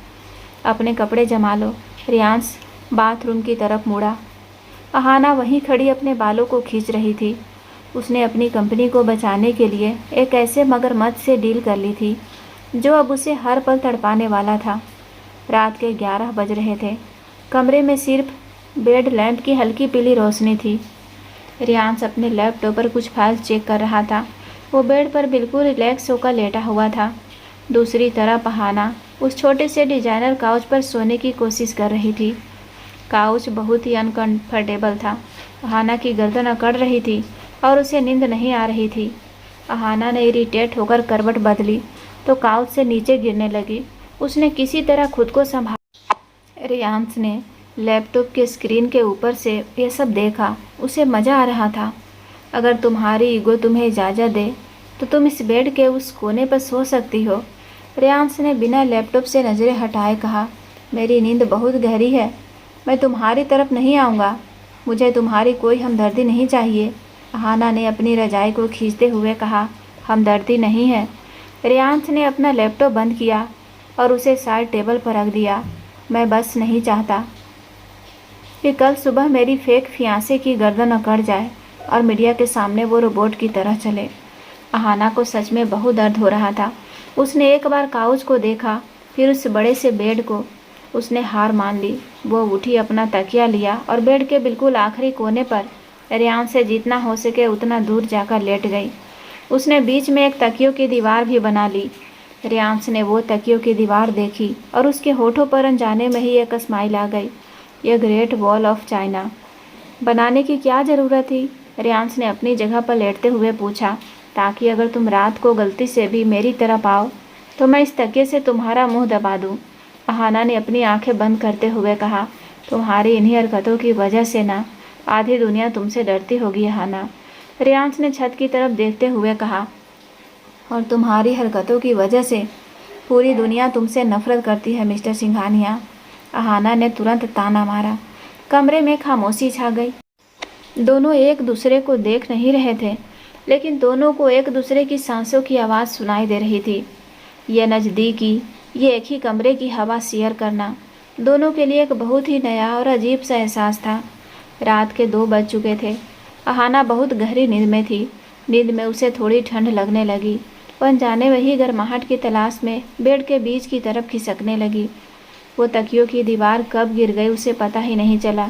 अपने कपड़े जमा लो। रेयांश बाथरूम की तरफ मुड़ा। अहाना वहीं खड़ी अपने बालों को खींच रही थी। उसने अपनी कंपनी को बचाने के लिए एक ऐसे मगरमच्छ से डील कर ली थी जो अब उसे हर पल तड़पाने वाला था। रात के 11 बज रहे थे। कमरे में सिर्फ बेड लैंप की हल्की पीली रोशनी थी। रेयांश अपने लैपटॉप पर कुछ फाइल चेक कर रहा था। वो बेड पर बिल्कुल रिलैक्स होकर लेटा हुआ था। दूसरी तरफ अहाना उस छोटे से डिजाइनर काउच पर सोने की कोशिश कर रही थी। काउच बहुत ही अनकंफर्टेबल था। अहाना की गर्दन अकड़ रही थी और उसे नींद नहीं आ रही थी। अहाना ने इरिटेट होकर करवट बदली तो काउच से नीचे गिरने लगी। उसने किसी तरह खुद को संभाला। रियांश ने लैपटॉप के स्क्रीन के ऊपर से यह सब देखा। उसे मज़ा आ रहा था। अगर तुम्हारी ईगो तुम्हें इजाज़त दे तो तुम इस बेड के उस कोने पर सो सकती हो। रियांश ने बिना लैपटॉप से नज़रें हटाए कहा, मेरी नींद बहुत गहरी है। मैं तुम्हारी तरफ नहीं आऊँगा। मुझे तुम्हारी कोई हमदर्दी नहीं चाहिए। अहाना ने अपनी रजाई को खींचते हुए कहा, हमदर्दी नहीं है। रियांश ने अपना लैपटॉप बंद किया और उसे साइड टेबल पर रख दिया। मैं बस नहीं चाहता कि कल सुबह मेरी फेक फियांसे की गर्दन अकड़ जाए और मीडिया के सामने वो रोबोट की तरह चले। अहाना को सच में बहुत दर्द हो रहा था। उसने एक बार काउच को देखा, फिर उस बड़े से बेड को। उसने हार मान ली। वो उठी, अपना तकिया लिया और बेड के बिल्कुल आखिरी कोने पर रियांश से जितना हो सके उतना दूर जाकर लेट गई। उसने बीच में एक तकियों की दीवार भी बना ली। रियांश ने वो तकियों की दीवार देखी और उसके होठों पर अनजाने में ही एक स्माइल आ गई। यह ग्रेट वॉल ऑफ चाइना बनाने की क्या ज़रूरत थी? रियांश ने अपनी जगह पर लेटते हुए पूछा, ताकि अगर तुम रात को गलती से भी मेरी तरफ आओ तो मैं इस तकिए से तुम्हारा मुंह दबा दूं। अहाना ने अपनी आंखें बंद करते हुए कहा, तुम्हारी इन्हीं हरकतों की वजह से ना आधी दुनिया तुमसे डरती होगी अहाना। रियांश ने छत की तरफ देखते हुए कहा, और तुम्हारी हरकतों की वजह से पूरी दुनिया तुमसे नफरत करती है मिस्टर सिंघानिया। अहाना ने तुरंत ताना मारा। कमरे में खामोशी छा गई। दोनों एक दूसरे को देख नहीं रहे थे, लेकिन दोनों को एक दूसरे की सांसों की आवाज़ सुनाई दे रही थी। ये नज़दीकी, ये एक ही कमरे की हवा शेयर करना दोनों के लिए एक बहुत ही नया और अजीब सा एहसास था। रात के 2 बज चुके थे। अहाना बहुत गहरी नींद में थी। नींद में उसे थोड़ी ठंड लगने लगी। वह अनजाने वही गर्माहट की तलाश में बेड के बीच की तरफ खिसकने लगी। वो तकियों की दीवार कब गिर गई उसे पता ही नहीं चला।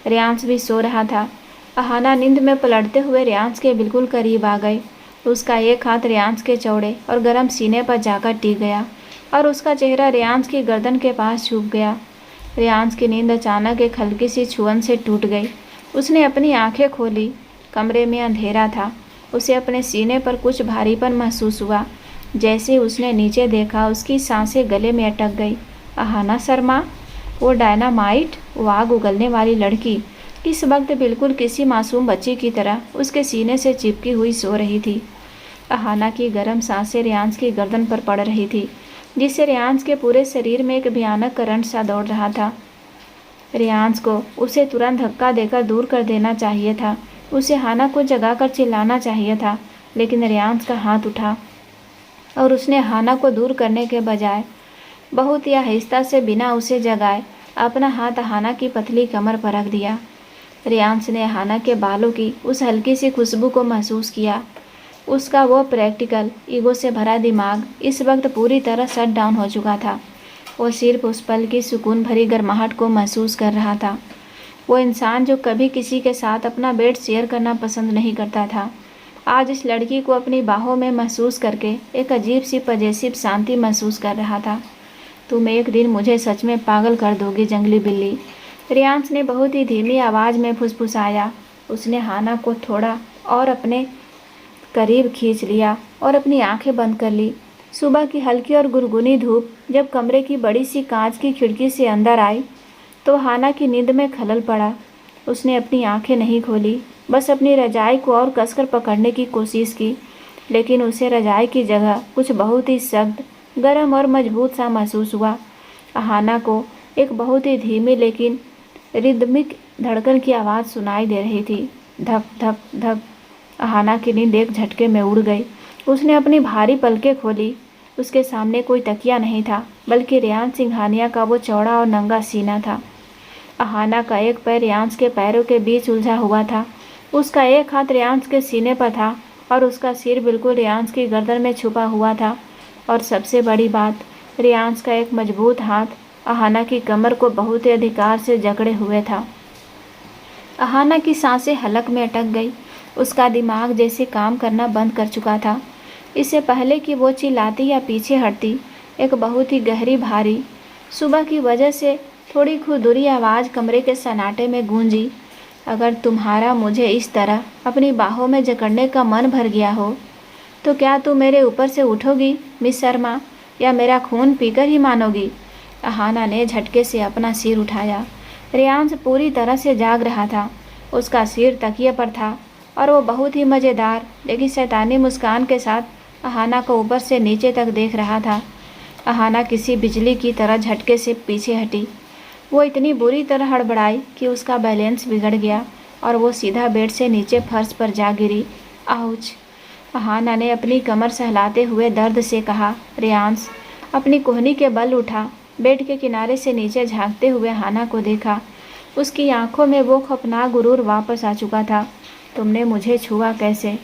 रियांश भी सो रहा था। अहाना नींद में पलटते हुए रियांश के बिल्कुल करीब आ गई। उसका एक हाथ रियांश के चौड़े और गर्म सीने पर जाकर टिक गया और उसका चेहरा रियांश की गर्दन के पास छुप गया। रियांश की नींद अचानक एक हल्की सी छुअन से टूट गई। उसने अपनी आंखें खोली। कमरे में अंधेरा था। उसे अपने सीने पर कुछ भारीपन महसूस हुआ। जैसे उसने नीचे देखा, उसकी सांसें गले में अटक गई। अहाना शर्मा, वो डायनामाइट, वो आग उगलने वाली लड़की इस वक्त बिल्कुल किसी मासूम बच्ची की तरह उसके सीने से चिपकी हुई सो रही थी। अहाना की गर्म सांसें रियांश की गर्दन पर पड़ रही थी, जिससे रियांश के पूरे शरीर में एक भयानक करंट सा दौड़ रहा था। रियांश को उसे तुरंत धक्का देकर दूर कर देना चाहिए था। उसे अहाना को जगाकर चिल्लाना चाहिए था, लेकिन रियांश का हाथ उठा और उसने अहाना को दूर करने के बजाय बहुत ही आहिस्ता से बिना उसे जगाए अपना हाथ अहाना की पतली कमर पर रख दिया। रियांश ने अहाना के बालों की उस हल्की सी खुशबू को महसूस किया। उसका वो प्रैक्टिकल ईगो से भरा दिमाग इस वक्त पूरी तरह शट डाउन हो चुका था। वो सिर्फ उस पल की सुकून भरी गर्माहट को महसूस कर रहा था। वो इंसान जो कभी किसी के साथ अपना बेड शेयर करना पसंद नहीं करता था, आज इस लड़की को अपनी बाहों में महसूस करके एक अजीब सी पजेसिव शांति महसूस कर रहा था। तुम एक दिन मुझे सच में पागल कर दोगी जंगली बिल्ली, रियांश ने बहुत ही धीमी आवाज़ में फुसफुसाया। उसने अहाना को थोड़ा और अपने करीब खींच लिया और अपनी आंखें बंद कर ली। सुबह की हल्की और गुनगुनी धूप जब कमरे की बड़ी सी कांच की खिड़की से अंदर आई तो अहाना की नींद में खलल पड़ा। उसने अपनी आंखें नहीं खोली, बस अपनी रजाई को और कसकर पकड़ने की कोशिश की, लेकिन उसे रजाई की जगह कुछ बहुत ही सख्त, गर्म और मजबूत सा महसूस हुआ। अहाना को एक बहुत ही धीमी लेकिन रिदमिक धड़कन की आवाज़ सुनाई दे रही थी, धक धक धक। अहाना की नींद एक झटके में उड़ गई। उसने अपनी भारी पलकें खोली। उसके सामने कोई तकिया नहीं था, बल्कि रियांश सिंघानिया का वो चौड़ा और नंगा सीना था। अहाना का एक पैर रियांश के पैरों के बीच उलझा हुआ था। उसका एक हाथ रियांश के सीने पर था और उसका सिर बिल्कुल रियांश की गर्दन में छुपा हुआ था। और सबसे बड़ी बात, रियांश का एक मजबूत हाथ अहाना की कमर को बहुत ही अधिकार से जकड़े हुए था। अहाना की सांसें हलक में अटक गई। उसका दिमाग जैसे काम करना बंद कर चुका था। इससे पहले कि वो चिल्लाती या पीछे हटती, एक बहुत ही गहरी भारी सुबह की वजह से थोड़ी खुरदुरी आवाज़ कमरे के सन्नाटे में गूंजी। अगर तुम्हारा मुझे इस तरह अपनी बाहों में जकड़ने का मन भर गया हो तो क्या तुम मेरे ऊपर से उठोगी मिस शर्मा, या मेरा खून पीकर ही मानोगी? अहाना ने झटके से अपना सिर उठाया। रियांश पूरी तरह से जाग रहा था। उसका सिर तकिए पर था और वो बहुत ही मज़ेदार लेकिन शैतानी मुस्कान के साथ अहाना को ऊपर से नीचे तक देख रहा था। अहाना किसी बिजली की तरह झटके से पीछे हटी। वो इतनी बुरी तरह हड़बड़ाई कि उसका बैलेंस बिगड़ गया और वो सीधा बेड से नीचे फर्श पर जा गिरी। आउच! अहाना ने अपनी कमर सहलाते हुए दर्द से कहा। रियांश अपनी कोहनी के बल उठा, बेड के किनारे से नीचे झांकते हुए अहाना को देखा। उसकी आंखों में वो खौफनाक गुरूर वापस आ चुका था। तुमने मुझे छुआ कैसे?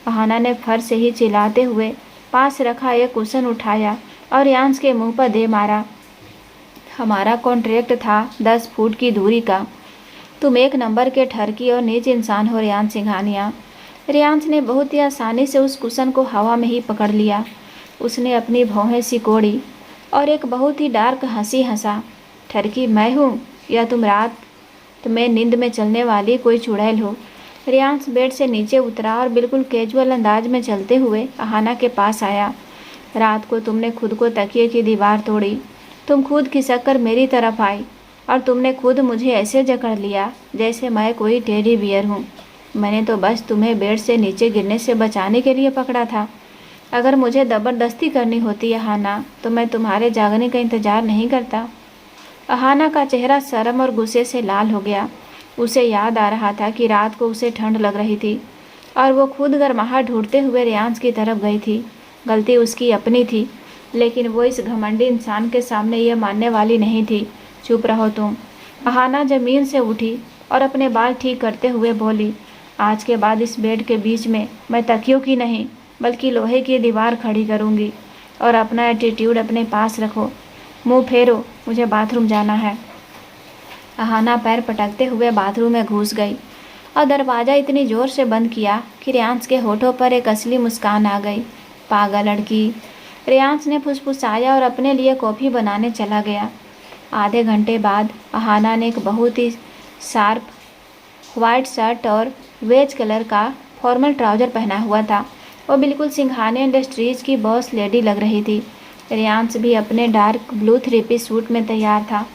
अहाना ने फर्श से ही चिल्लाते हुए पास रखा एक कुशन उठाया और रियांश के मुंह पर दे मारा। हमारा कॉन्ट्रैक्ट था 10 फुट की दूरी का। तुम एक नंबर के ठरकी और नीच इंसान हो रियांश सिंघानिया। रियांश ने बहुत ही आसानी से उस कुशन को हवा में ही पकड़ लिया। उसने अपनी भौहें सिकोड़ी और एक बहुत ही डार्क हंसी हंसा। ठरकी मैं हूँ या तुम रात में नींद में चलने वाली कोई चुड़ैल हो? रियांश बेड से नीचे उतरा और बिल्कुल कैजुअल अंदाज में चलते हुए अहाना के पास आया। रात को तुमने खुद को तकिए की दीवार तोड़ी। तुम खुद खिसक कर मेरी तरफ आई और तुमने खुद मुझे ऐसे जकड़ लिया जैसे मैं कोई टेडी बियर हूँ। मैंने तो बस तुम्हें बेड से नीचे गिरने से बचाने के लिए पकड़ा था। अगर मुझे ज़बरदस्ती करनी होती अहाना तो मैं तुम्हारे जागने का इंतज़ार नहीं करता। अहाना का चेहरा शर्म और गुस्से से लाल हो गया। उसे याद आ रहा था कि रात को उसे ठंड लग रही थी और वो खुद गर्माहट ढूंढते हुए रियांश की तरफ गई थी। गलती उसकी अपनी थी, लेकिन वो इस घमंडी इंसान के सामने ये मानने वाली नहीं थी। चुप रहो तुम। अहाना ज़मीन से उठी और अपने बाल ठीक करते हुए बोली। आज के बाद इस बेड के बीच में मैं तकियों की नहीं बल्कि लोहे की दीवार खड़ी करूँगी। और अपना एटीट्यूड अपने पास रखो। मुंह फेरो, मुझे बाथरूम जाना है। अहाना पैर पटकते हुए बाथरूम में घुस गई और दरवाज़ा इतनी ज़ोर से बंद किया कि रियांश के होठों पर एक असली मुस्कान आ गई। पागल लड़की, रियांश ने फुसफुसाया और अपने लिए कॉफ़ी बनाने चला गया। आधे घंटे बाद अहाना ने एक बहुत ही शार्प वाइट शर्ट और वेज कलर का फॉर्मल ट्राउज़र पहना हुआ था। वो बिल्कुल सिंघानिया इंडस्ट्रीज़ की बॉस लेडी लग रही थी। रियांश भी अपने dark blue three piece suit में तैयार था।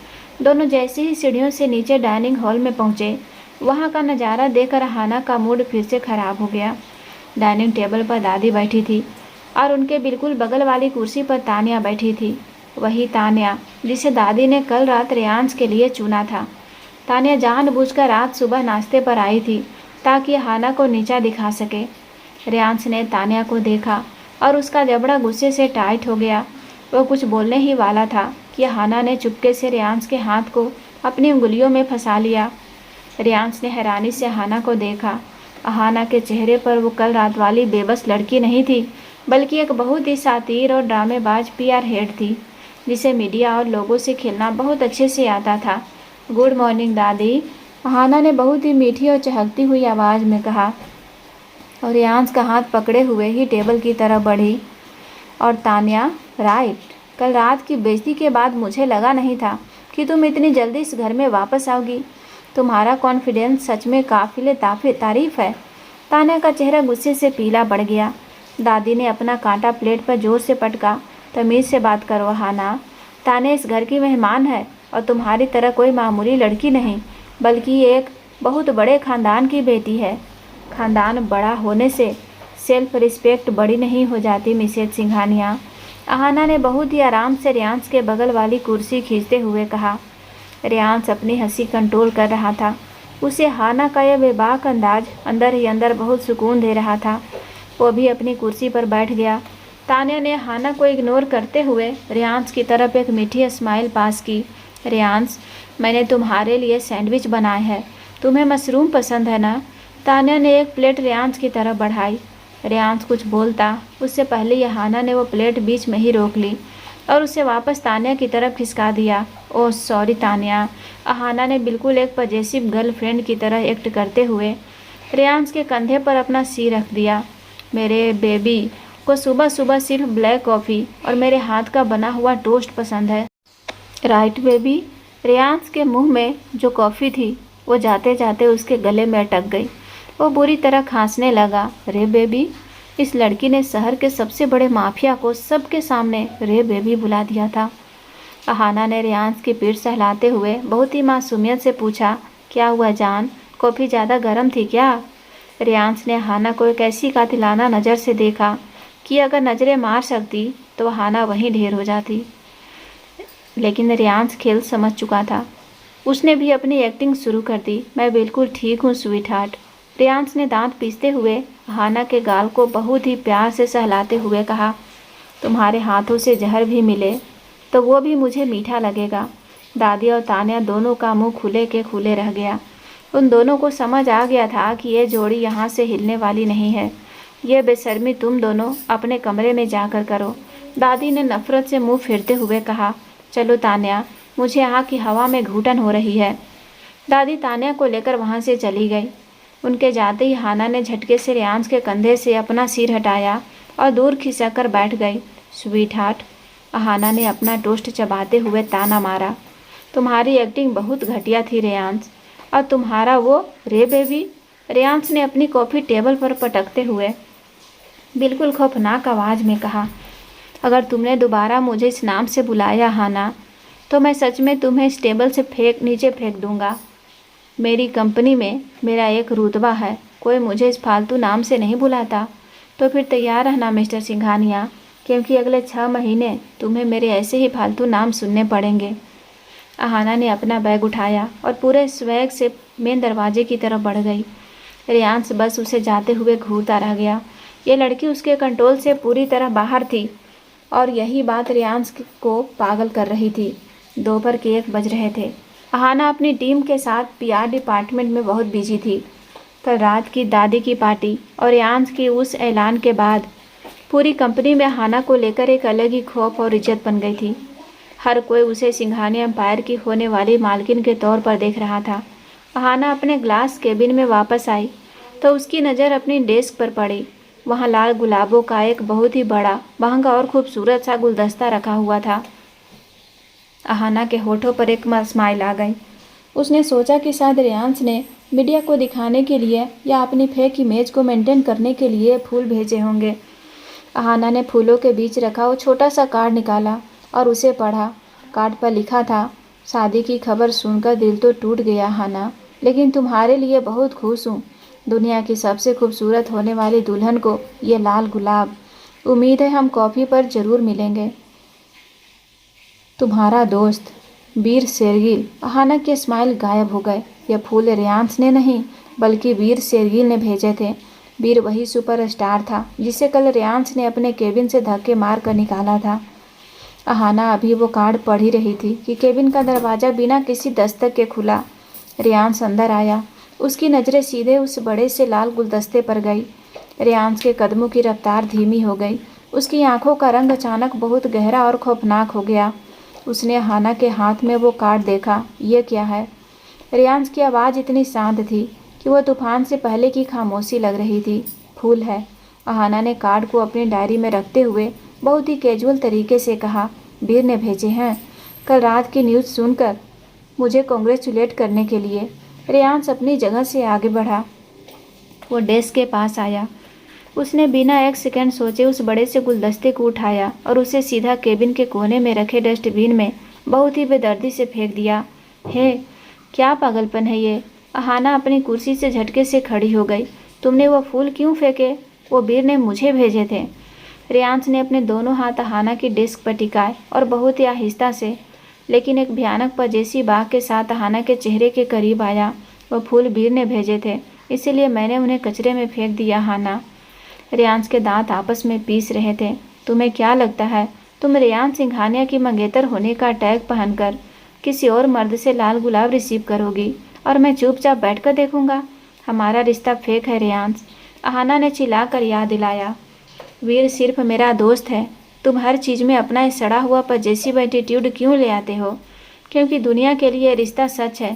दोनों जैसे ही सीढ़ियों से नीचे डाइनिंग हॉल में पहुँचे, वहाँ का नज़ारा देखकर अहाना का मूड फिर से ख़राब हो गया। डाइनिंग टेबल पर दादी बैठी थी और उनके बिल्कुल बगल वाली कुर्सी पर तानिया बैठी थी। वही तानिया जिसे दादी ने कल रात रियांश के लिए चुना था। तानिया जानबूझकर आज सुबह नाश्ते पर आई थी ताकि अहाना को नीचा दिखा सके। रियांश ने तानिया को देखा और उसका जबड़ा गुस्से से टाइट हो गया। वो कुछ बोलने ही वाला था कि अहाना ने चुपके से रियांश के हाथ को अपनी उंगलियों में फंसा लिया। रियांश ने हैरानी से अहाना को देखा। अहाना के चेहरे पर वो कल रात वाली बेबस लड़की नहीं थी, बल्कि एक बहुत ही शातिर और ड्रामेबाज पीआर हेड थी, जिसे मीडिया और लोगों से खेलना बहुत अच्छे से आता था। गुड मॉर्निंग दादी, अहाना ने बहुत ही मीठी और चहकती हुई आवाज़ में कहा और रियांश का हाथ पकड़े हुए ही टेबल की तरफ बढ़ी। और तानिया, राइट, कल रात की बेइज्जती के बाद मुझे लगा नहीं था कि तुम इतनी जल्दी इस घर में वापस आओगी। तुम्हारा कॉन्फिडेंस सच में काफिले तारीफ है। तानिया का चेहरा गुस्से से पीला पड़ गया। दादी ने अपना कांटा प्लेट पर जोर से पटका। तमीज़ से बात करो अहाना, तानिया इस घर की मेहमान है और तुम्हारी तरह कोई मामूली लड़की नहीं, बल्कि एक बहुत बड़े खानदान की बेटी है। खानदान बड़ा होने से सेल्फ रिस्पेक्ट बड़ी नहीं हो जाती मिसेज सिंघानिया। अहाना ने बहुत ही आराम से रियांश के बगल वाली कुर्सी खींचते हुए कहा। रियांश अपनी हंसी कंट्रोल कर रहा था। उसे अहाना का यह बेबाक अंदाज अंदर ही अंदर बहुत सुकून दे रहा था। वो भी अपनी कुर्सी पर बैठ गया। तानिया ने अहाना को इग्नोर करते हुए रियांश की तरफ एक मीठी स्माइल पास की। रियांश, मैंने तुम्हारे लिए सैंडविच बनाए हैं, तुम्हें मशरूम पसंद है ना? तानिया ने एक प्लेट रियांश की तरफ बढ़ाई। रियांश कुछ बोलता उससे पहले अहाना ने वो प्लेट बीच में ही रोक ली और उसे वापस तानिया की तरफ खिसका दिया। ओह सॉरी तानिया, अहाना ने बिल्कुल एक पजेसिव गर्लफ्रेंड की तरह एक्ट करते हुए रियांश के कंधे पर अपना सिर रख दिया। मेरे बेबी, को सुबह सुबह सिर्फ ब्लैक कॉफ़ी और मेरे हाथ का बना हुआ टोस्ट पसंद है। Right baby. रेयांश के मुंह में जो कॉफ़ी थी वो जाते जाते उसके गले में अटक गई। वो बुरी तरह खांसने लगा। रे बेबी। इस लड़की ने शहर के सबसे बड़े माफिया को सबके सामने रे बेबी बुला दिया था। अहाना ने रेयांश की पीठ सहलाते हुए बहुत ही मासूमियत से पूछा, क्या हुआ जान, कॉफ़ी ज़्यादा गर्म थी क्या? रेयांश ने अहाना को एक ऐसी कातिलाना नज़र से देखा कि अगर नज़रें मार सकती तो अहाना वहीं ढेर हो जाती। लेकिन रेयांश खेल समझ चुका था। उसने भी अपनी एक्टिंग शुरू कर दी। मैं बिल्कुल ठीक हूँ स्वीट हार्ट। रेयांश ने दांत पीसते हुए अहाना के गाल को बहुत ही प्यार से सहलाते हुए कहा, तुम्हारे हाथों से जहर भी मिले तो वो भी मुझे मीठा लगेगा। दादी और तान्या दोनों का मुंह खुले के खुले रह गया। उन दोनों को समझ आ गया था कि ये जोड़ी यहाँ से हिलने वाली नहीं है। ये बेशर्मी तुम दोनों अपने कमरे में जाकर करो। दादी ने नफरत से मुंह फेरते हुए कहा, चलो तान्या, मुझे यहाँ की हवा में घुटन हो रही है। दादी तान्या को लेकर वहाँ से चली गई। उनके जाते ही हाना ने झटके से रेयांश के कंधे से अपना सिर हटाया और दूर खिसक कर बैठ गई। Sweet heart. अहाना ने अपना टोस्ट चबाते हुए ताना मारा, तुम्हारी एक्टिंग बहुत घटिया थी रेयांश। और तुम्हारा वो रे बेबी। रेयांश ने अपनी कॉफ़ी टेबल पर पटकते हुए बिल्कुल खौफनाक आवाज़ में कहा, अगर तुमने दोबारा मुझे इस नाम से बुलाया हाना तो मैं सच में तुम्हें इस टेबल से नीचे फेंक दूंगा। मेरी कंपनी में मेरा एक रुतबा है, कोई मुझे इस फालतू नाम से नहीं बुलाता। तो फिर तैयार रहना मिस्टर सिंघानिया, क्योंकि अगले 6 महीने तुम्हें मेरे ऐसे ही फालतू नाम सुनने पड़ेंगे। अहाना ने अपना बैग उठाया और पूरे स्वैग से मेन दरवाजे की तरफ बढ़ गई। रेयांश बस उसे जाते हुए घूरता रह गया। ये लड़की उसके कंट्रोल से पूरी तरह बाहर थी और यही बात रेयांश को पागल कर रही थी। दोपहर के 1 बज रहे थे। अहाना अपनी टीम के साथ पीआर डिपार्टमेंट में बहुत बिजी थी। कल रात की दादी की पार्टी और रेयांश की उस ऐलान के बाद पूरी कंपनी में अहाना को लेकर एक अलग ही खौफ और इज्जत बन गई थी। हर कोई उसे सिंघानिया एम्पायर की होने वाली मालकिन के तौर पर देख रहा था। अहाना अपने ग्लास केबिन में वापस आई तो उसकी नज़र अपनी डेस्क पर पड़ी। वहाँ लाल गुलाबों का एक बहुत ही बड़ा, महंगा और खूबसूरत सा गुलदस्ता रखा हुआ था। अहाना के होठों पर एक स्माइल आ गई। उसने सोचा कि शायद रेयांश ने मीडिया को दिखाने के लिए या अपनी फेक इमेज को मेंटेन करने के लिए फूल भेजे होंगे। अहाना ने फूलों के बीच रखा वो छोटा सा कार्ड निकाला और उसे पढ़ा। कार्ड पर लिखा था, शादी की खबर सुनकर दिल तो टूट गया अहाना, लेकिन तुम्हारे लिए बहुत खुश हूँ। दुनिया की सबसे खूबसूरत होने वाली दुल्हन को ये लाल गुलाब। उम्मीद है हम कॉफ़ी पर ज़रूर मिलेंगे। तुम्हारा दोस्त वीर शेरगिल। अहाना के स्माइल गायब हो गए। यह फूल रेयांश ने नहीं बल्कि वीर शेरगिल ने भेजे थे। वीर वही सुपरस्टार था जिसे कल रेयांश ने अपने केबिन से धक्के मार कर निकाला था। अहाना अभी वो कार्ड पढ़ ही रही थी कि केबिन का दरवाज़ा बिना किसी दस्तक के खुला। रेयांश अंदर आया। उसकी नज़रें सीधे उस बड़े से लाल गुलदस्ते पर गई। रेयांश के कदमों की रफ्तार धीमी हो गई। उसकी आंखों का रंग अचानक बहुत गहरा और खौफनाक हो गया। उसने अहाना के हाथ में वो कार्ड देखा। ये क्या है? रेयांश की आवाज़ इतनी शांत थी कि वह तूफान से पहले की खामोशी लग रही थी। फूल है। अहाना ने कार्ड को अपनी डायरी में रखते हुए बहुत ही कैजुअल तरीके से कहा, वीर ने भेजे हैं कल रात की न्यूज़ सुनकर मुझे कॉन्ग्रेचुलेट करने के लिए। रेयांश अपनी जगह से आगे बढ़ा। वो डेस्क के पास आया। उसने बिना एक सेकंड सोचे उस बड़े से गुलदस्ते को उठाया और उसे सीधा केबिन के कोने में रखे डस्टबिन में बहुत ही बेदर्दी से फेंक दिया। हे, क्या पागलपन है ये? अहाना अपनी कुर्सी से झटके से खड़ी हो गई। तुमने वो फूल क्यों फेंके? वो वीर ने मुझे भेजे थे। रेयांश ने अपने दोनों हाथ अहाना की डेस्क पर टिकाए और बहुत ही आहिस्ता से लेकिन एक भयानक पजेसी बाग के साथ अहाना के चेहरे के करीब आया। वो फूल वीर ने भेजे थे, इसीलिए मैंने उन्हें कचरे में फेंक दिया। अहाना, रेयांश के दांत आपस में पीस रहे थे। तुम्हें क्या लगता है तुम रेयांश सिंघानिया की मंगेतर होने का टैग पहनकर किसी और मर्द से लाल गुलाब रिसीव करोगी और मैं चुपचाप बैठकर देखूंगा? हमारा रिश्ता फेक है रेयांश। अहाना ने चिल्लाकर याद दिलाया। वीर सिर्फ मेरा दोस्त है। तुम हर चीज़ में अपना इस सड़ा हुआ पजेसिव एटीट्यूड क्यों ले आते हो? क्योंकि दुनिया के लिए रिश्ता सच है।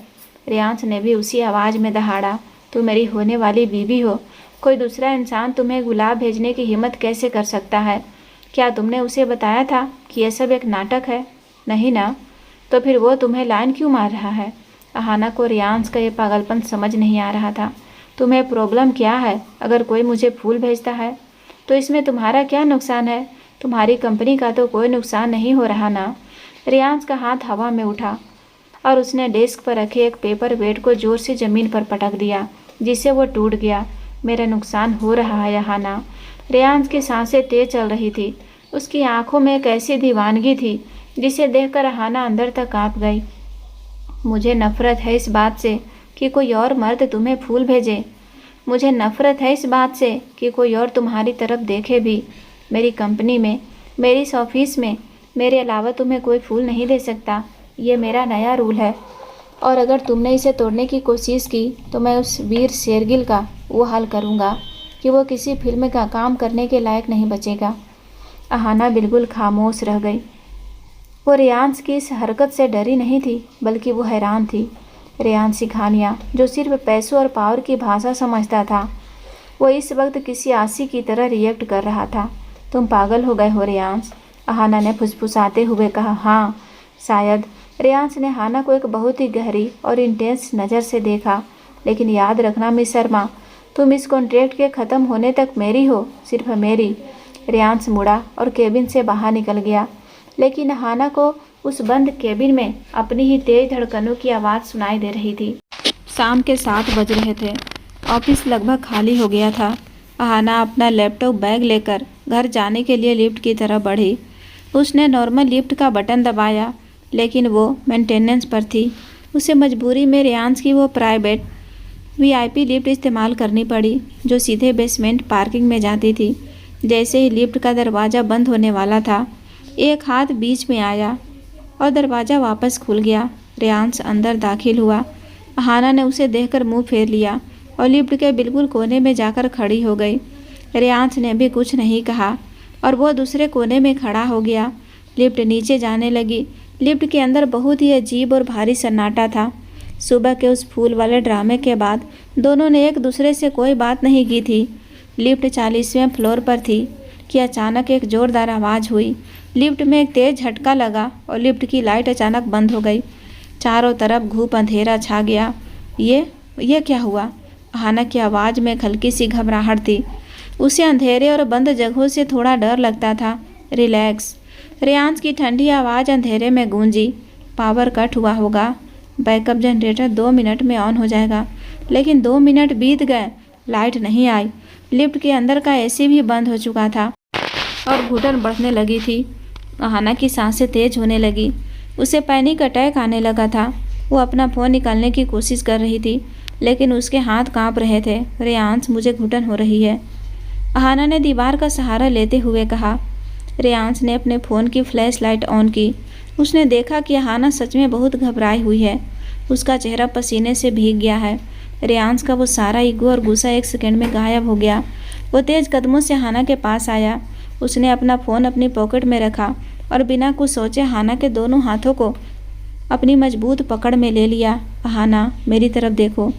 रेयांश ने भी उसी आवाज़ में दहाड़ा। तुम मेरी होने वाली बीवी हो कोई दूसरा इंसान तुम्हें गुलाब भेजने की हिम्मत कैसे कर सकता है? क्या तुमने उसे बताया था कि यह सब एक नाटक है? नहीं ना? तो फिर वो तुम्हें लाइन क्यों मार रहा है? अहाना को रियांश का ये पागलपन समझ नहीं आ रहा था। तुम्हें प्रॉब्लम क्या है? अगर कोई मुझे फूल भेजता है तो इसमें तुम्हारा क्या नुकसान है? तुम्हारी कंपनी का तो कोई नुकसान नहीं हो रहा ना? रियांश का हाथ हवा में उठा और उसने डेस्क पर रखे एक पेपर वेट को जोर से जमीन पर पटक दिया, जिससे वो टूट गया। मेरा नुकसान हो रहा है अहाना। रियांश की सांसें तेज चल रही थी। उसकी आंखों में एक ऐसी दीवानगी थी जिसे देखकर अहाना अंदर तक कांप गई। मुझे नफरत है इस बात से कि कोई और मर्द तुम्हें फूल भेजे। मुझे नफरत है इस बात से कि कोई और तुम्हारी तरफ देखे भी। मेरी कंपनी में, मेरी इस ऑफिस में मेरे अलावा तुम्हें कोई फूल नहीं दे सकता। ये मेरा नया रूल है, और अगर तुमने इसे तोड़ने की कोशिश की तो मैं उस वीर शेरगिल का वो हाल करूँगा कि वो किसी फिल्म का काम करने के लायक नहीं बचेगा। अहाना बिल्कुल खामोश रह गई। वो रियांश की इस हरकत से डरी नहीं थी, बल्कि वो हैरान थी। रियांश सिखानिया, जो सिर्फ पैसों और पावर की भाषा समझता था, वो इस वक्त किसी आशी की तरह रिएक्ट कर रहा था। तुम पागल हो गए हो रियांश, अहाना ने फुसफुसाते हुए कहा। हाँ, शायद। रियांश ने अहाना को एक बहुत ही गहरी और इंटेंस नज़र से देखा। लेकिन याद रखना मिस शर्मा, तुम इस कॉन्ट्रैक्ट के ख़त्म होने तक मेरी हो, सिर्फ मेरी। रियांश मुड़ा और केबिन से बाहर निकल गया, लेकिन अहाना को उस बंद केबिन में अपनी ही तेज धड़कनों की आवाज़ सुनाई दे रही थी। शाम के 7 बज रहे थे। ऑफिस लगभग खाली हो गया था। अहाना अपना लैपटॉप बैग लेकर घर जाने के लिए लिफ्ट की तरफ बढ़ी। उसने नॉर्मल लिफ्ट का बटन दबाया, लेकिन वो मेंटेनेंस पर थी। उसे मजबूरी में रियांश की वो प्राइवेट वीआईपी लिफ्ट इस्तेमाल करनी पड़ी, जो सीधे बेसमेंट पार्किंग में जाती थी। जैसे ही लिफ्ट का दरवाज़ा बंद होने वाला था, एक हाथ बीच में आया और दरवाज़ा वापस खुल गया। रियांश अंदर दाखिल हुआ। अहाना ने उसे देखकर मुंह फेर लिया और लिफ्ट के बिल्कुल कोने में जाकर खड़ी हो गई। रियांश ने भी कुछ नहीं कहा और वो दूसरे कोने में खड़ा हो गया। लिफ्ट नीचे जाने लगी। लिफ्ट के अंदर बहुत ही अजीब और भारी सन्नाटा था। सुबह के उस फूल वाले ड्रामे के बाद दोनों ने एक दूसरे से कोई बात नहीं की थी। लिफ्ट 40वें फ्लोर पर थी कि अचानक एक ज़ोरदार आवाज़ हुई। लिफ्ट में एक तेज झटका लगा और लिफ्ट की लाइट अचानक बंद हो गई। चारों तरफ घूप अंधेरा छा गया। ये क्या हुआ? अहाना की आवाज़ में हल्की सी घबराहट थी। उसे अंधेरे और बंद जगहों से थोड़ा डर लगता था। रिलैक्स, रियांश की ठंडी आवाज़ अंधेरे में गूंजी। पावर कट हुआ होगा। बैकअप जनरेटर 2 मिनट में ऑन हो जाएगा। लेकिन 2 मिनट बीत गए, लाइट नहीं आई। लिफ्ट के अंदर का एसी भी बंद हो चुका था और घुटन बढ़ने लगी थी। अहाना की सांसें तेज होने लगी। उसे पैनिक अटैक आने लगा था। वो अपना फ़ोन निकालने की कोशिश कर रही थी, लेकिन उसके हाथ कांप रहे थे। रियांश, मुझे घुटन हो रही है, अहाना ने दीवार का सहारा लेते हुए कहा। रियांश ने अपने फ़ोन की फ्लैश लाइट ऑन की। उसने देखा कि अहाना सच में बहुत घबराई हुई है। उसका चेहरा पसीने से भीग गया है। रियांश का वो सारा ईगो और गुस्सा एक सेकंड में गायब हो गया। वो तेज़ कदमों से अहाना के पास आया। उसने अपना फ़ोन अपनी पॉकेट में रखा और बिना कुछ सोचे अहाना के दोनों हाथों को अपनी मजबूत पकड़ में ले लिया। अहाना, मेरी तरफ देखो।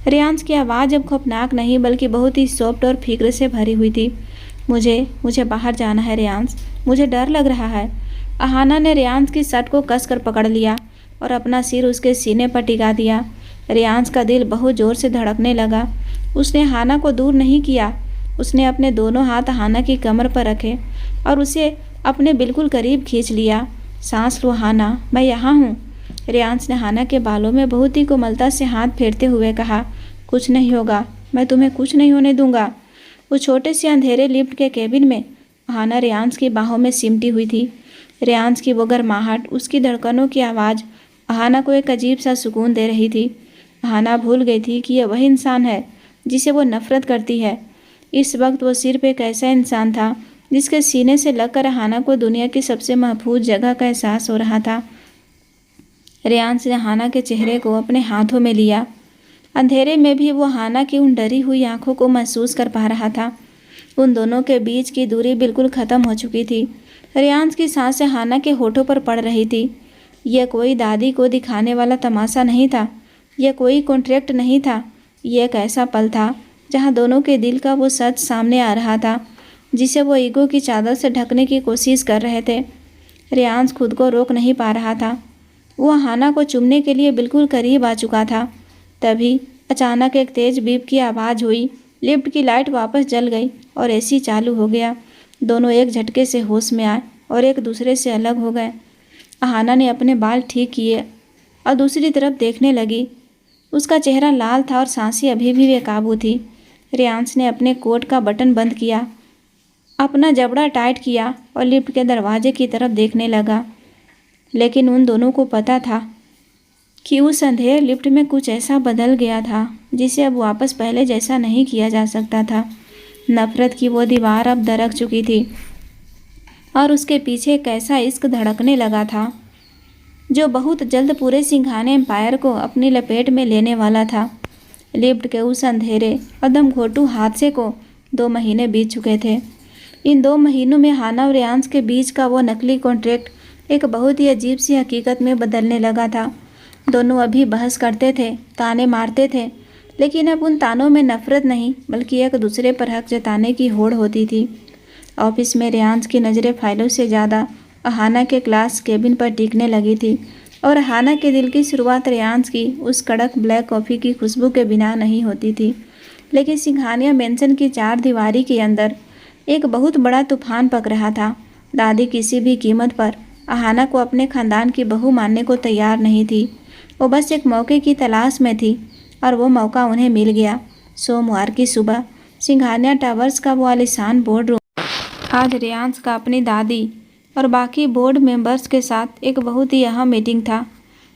रियांश की आवाज़ अब खौफनाक नहीं बल्कि बहुत ही सॉफ्ट और फिक्र से भरी हुई थी। मुझे बाहर जाना है रियांश, मुझे डर लग रहा है। अहाना ने रियांश की शर्ट को कसकर पकड़ लिया और अपना सिर उसके सीने पर टिका दिया। रियांश का दिल बहुत ज़ोर से धड़कने लगा। उसने अहाना को दूर नहीं किया। उसने अपने दोनों हाथ अहाना की कमर पर रखे और उसे अपने बिल्कुल करीब खींच लिया। सांस लो अहाना, मैं यहाँ हूँ। रियांश ने अहाना के बालों में बहुत ही कोमलता से हाथ फेरते हुए कहा। कुछ नहीं होगा, मैं तुम्हें कुछ नहीं होने दूंगा। वो छोटे से अंधेरे लिफ्ट के केबिन में अहाना रियांश की बाहों में सिमटी हुई थी। रियांश की वो गर्माहट, उसकी धड़कनों की आवाज़ अहाना को एक अजीब सा सुकून दे रही थी। अहाना भूल गई थी कि यह वही इंसान है जिसे वो नफरत करती है। इस वक्त वो सिर्फ एक ऐसा इंसान था जिसके सीने से लगकर अहाना को दुनिया की सबसे महफूज जगह का एहसास हो रहा था। रियांश ने अहाना के चेहरे को अपने हाथों में लिया। अंधेरे में भी वो अहाना की उन डरी हुई आंखों को महसूस कर पा रहा था। उन दोनों के बीच की दूरी बिल्कुल ख़त्म हो चुकी थी। रियांश की सांसें अहाना के होठों पर पड़ रही थी। यह कोई दादी को दिखाने वाला तमाशा नहीं था। यह कोई कॉन्ट्रैक्ट नहीं था। यह एक ऐसा पल था जहाँ दोनों के दिल का वो सच सामने आ रहा था जिसे वो ईगो की चादर से ढकने की कोशिश कर रहे थे। रेयांश खुद को रोक नहीं पा रहा था। वो अहाना को चूमने के लिए बिल्कुल करीब आ चुका था। तभी अचानक एक तेज बीप की आवाज़ हुई। लिफ्ट की लाइट वापस जल गई और एसी चालू हो गया। दोनों एक झटके से होश में आए और एक दूसरे से अलग हो गए। अहाना ने अपने बाल ठीक किए और दूसरी तरफ देखने लगी। उसका चेहरा लाल था और सांसें अभी भी बेकाबू थी। रेयांश ने अपने कोट का बटन बंद किया, अपना जबड़ा टाइट किया और लिफ्ट के दरवाजे की तरफ देखने लगा। लेकिन उन दोनों को पता था कि उस अंधेर लिफ्ट में कुछ ऐसा बदल गया था जिसे अब वापस पहले जैसा नहीं किया जा सकता था। नफरत की वो दीवार अब दरक चुकी थी और उसके पीछे एक ऐसा इश्क धड़कने लगा था जो बहुत जल्द पूरे सिंघाने एम्पायर को अपनी लपेट में लेने वाला था। लिफ्ट के उस अंधेरे और दमघोटू हादसे को 2 महीने बीत चुके थे। इन 2 महीनों में हाना और रेयांश के बीच का वो नकली कॉन्ट्रैक्ट एक बहुत ही अजीब सी हकीकत में बदलने लगा था। दोनों अभी बहस करते थे, ताने मारते थे, लेकिन अब उन तानों में नफरत नहीं बल्कि एक दूसरे पर हक जताने की होड़ होती थी। ऑफिस में रेयांश की नज़रें फाइलों से ज़्यादा अहाना के क्लास केबिन पर टिकने लगी थी और अहाना के दिल की शुरुआत रेयांश की उस कड़क ब्लैक कॉफ़ी की खुशबू के बिना नहीं होती थी। लेकिन सिंघानिया मेंशन की 4 दीवारी के अंदर एक बहुत बड़ा तूफान पक रहा था। दादी किसी भी कीमत पर अहाना को अपने खानदान की बहू मानने को तैयार नहीं थी। वो बस एक मौके की तलाश में थी और वो मौका उन्हें मिल गया। सोमवार की सुबह सिंघानिया टावर्स का वो आलीशान बोर्ड रूम। आज रेयांश का अपनी दादी और बाकी बोर्ड मेंबर्स के साथ एक बहुत ही अहम मीटिंग था।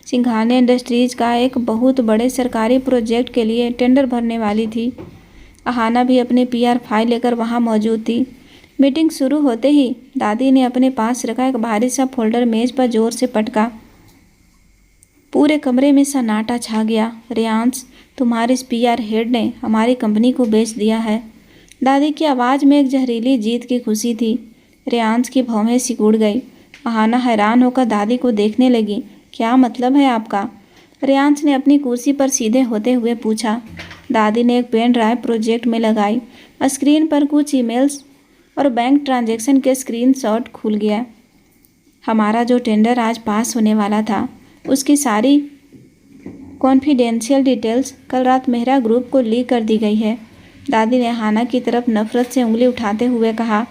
सिंघानिया इंडस्ट्रीज का एक बहुत बड़े सरकारी प्रोजेक्ट के लिए टेंडर भरने वाली थी। अहाना भी अपनी PR फाइल लेकर वहाँ मौजूद थी। मीटिंग शुरू होते ही दादी ने अपने पास रखा एक भारी सा फोल्डर मेज पर जोर से पटका। पूरे कमरे में सन्नाटा छा गया। रेयांश, तुम्हारे इस PR हेड ने हमारी कंपनी को बेच दिया है। दादी की आवाज़ में एक जहरीली जीत की खुशी थी। रेयांश की भौहें सिकुड़ गई। अहाना हैरान होकर दादी को देखने लगी। क्या मतलब है आपका? रेयांश ने अपनी कुर्सी पर सीधे होते हुए पूछा। दादी ने एक पेन ड्राइव प्रोजेक्ट में लगाई। स्क्रीन पर कुछ ईमेल्स और बैंक ट्रांजैक्शन के स्क्रीनशॉट खुल गया। हमारा जो टेंडर आज पास होने वाला था उसकी सारी कॉन्फिडेंशियल डिटेल्स कल रात मेहरा ग्रुप को लीक कर दी गई है। दादी ने अहाना की तरफ नफरत से उंगली उठाते हुए कहा,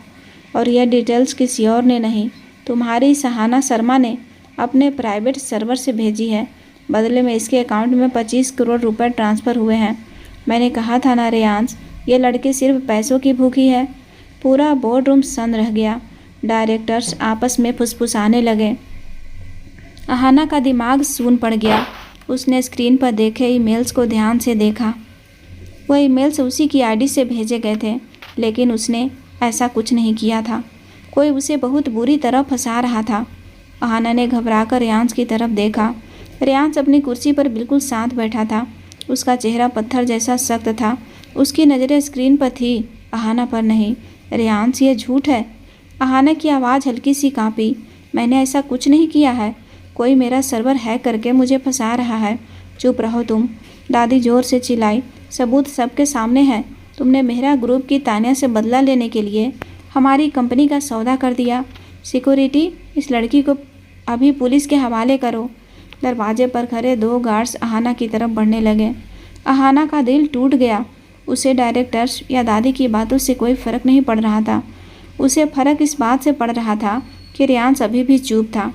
और यह डिटेल्स किसी और ने नहीं, तुम्हारी सहाना शर्मा ने अपने प्राइवेट सर्वर से भेजी है। बदले में इसके अकाउंट में 25 करोड़ रुपए ट्रांसफ़र हुए हैं। मैंने कहा था ना रेयांश, ये लड़की सिर्फ पैसों की भूखी है। पूरा बोर्ड रूम सन्न रह गया। डायरेक्टर्स आपस में फुसफुसाने लगे। अहाना का दिमाग सून पड़ गया। उसने स्क्रीन पर देखे ईमेल्स को ध्यान से देखा। वह ईमेल्स उसी की आईडी से भेजे गए थे, लेकिन उसने ऐसा कुछ नहीं किया था। कोई उसे बहुत बुरी तरह फंसा रहा था। अहाना ने घबराकर रेयांश की तरफ देखा। रेयांश अपनी कुर्सी पर बिल्कुल शांत बैठा था। उसका चेहरा पत्थर जैसा सख्त था। उसकी नज़रें स्क्रीन पर थी, अहाना पर नहीं। रेयांश, ये झूठ है। अहाना की आवाज़ हल्की सी कांपी। मैंने ऐसा कुछ नहीं किया है। कोई मेरा सर्वर हैक करके मुझे फंसा रहा है। चुप रहो तुम, दादी जोर से चिल्लाई। सबूत सबके सामने है। तुमने मेहरा ग्रुप की तान्या से बदला लेने के लिए हमारी कंपनी का सौदा कर दिया। सिक्योरिटी, इस लड़की को अभी पुलिस के हवाले करो। दरवाजे पर खड़े 2 गार्ड्स अहाना की तरफ बढ़ने लगे। अहाना का दिल टूट गया। उसे डायरेक्टर्स या दादी की बातों से कोई फ़र्क नहीं पड़ रहा था। उसे फ़र्क इस बात से पड़ रहा था कि रेयांश अभी भी चुप था।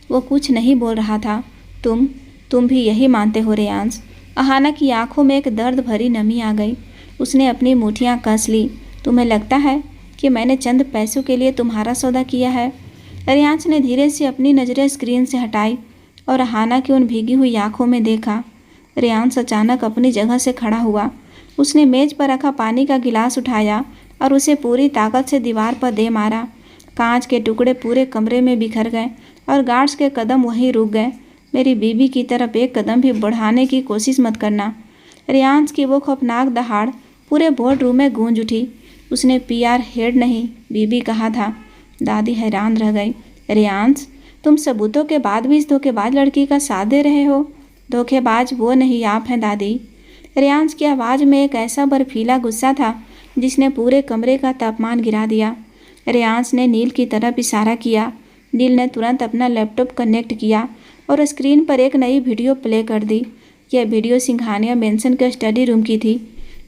वो कुछ नहीं बोल रहा था। तुम भी यही मानते हो रेयांश? अहाना की आंखों में एक दर्द भरी नमी आ गई। उसने अपनी मुठियाँ कस ली। तुम्हें लगता है कि मैंने चंद पैसों के लिए तुम्हारा सौदा किया है? रेयांश ने धीरे से अपनी नज़रें स्क्रीन से हटाई और अहाना की उन भीगी हुई आंखों में देखा। रेयांश अचानक अपनी जगह से खड़ा हुआ। उसने मेज पर रखा पानी का गिलास उठाया और उसे पूरी ताकत से दीवार पर दे मारा। कांच के टुकड़े पूरे कमरे में बिखर गए और गार्ड्स के कदम वहीं रुक गए। मेरी बीबी की तरफ एक कदम भी बढ़ाने की कोशिश मत करना। रेयांश की वो खौफनाक दहाड़ पूरे बोर्ड रूम में गूंज उठी। उसने PR हेड नहीं, बीबी कहा था। दादी हैरान रह गई। रेयांश, तुम सबूतों के बाद भी इस धोखेबाज लड़की का साथ दे रहे हो? धोखेबाज वो नहीं, आप हैं दादी। रेयांश की आवाज़ में एक ऐसा बर्फीला गुस्सा था जिसने पूरे कमरे का तापमान गिरा दिया। रेयांश ने नील की तरफ इशारा किया। नील ने तुरंत अपना लैपटॉप कनेक्ट किया और स्क्रीन पर एक नई वीडियो प्ले कर दी। यह वीडियो सिंघानिया मेंशन के स्टडी रूम की थी।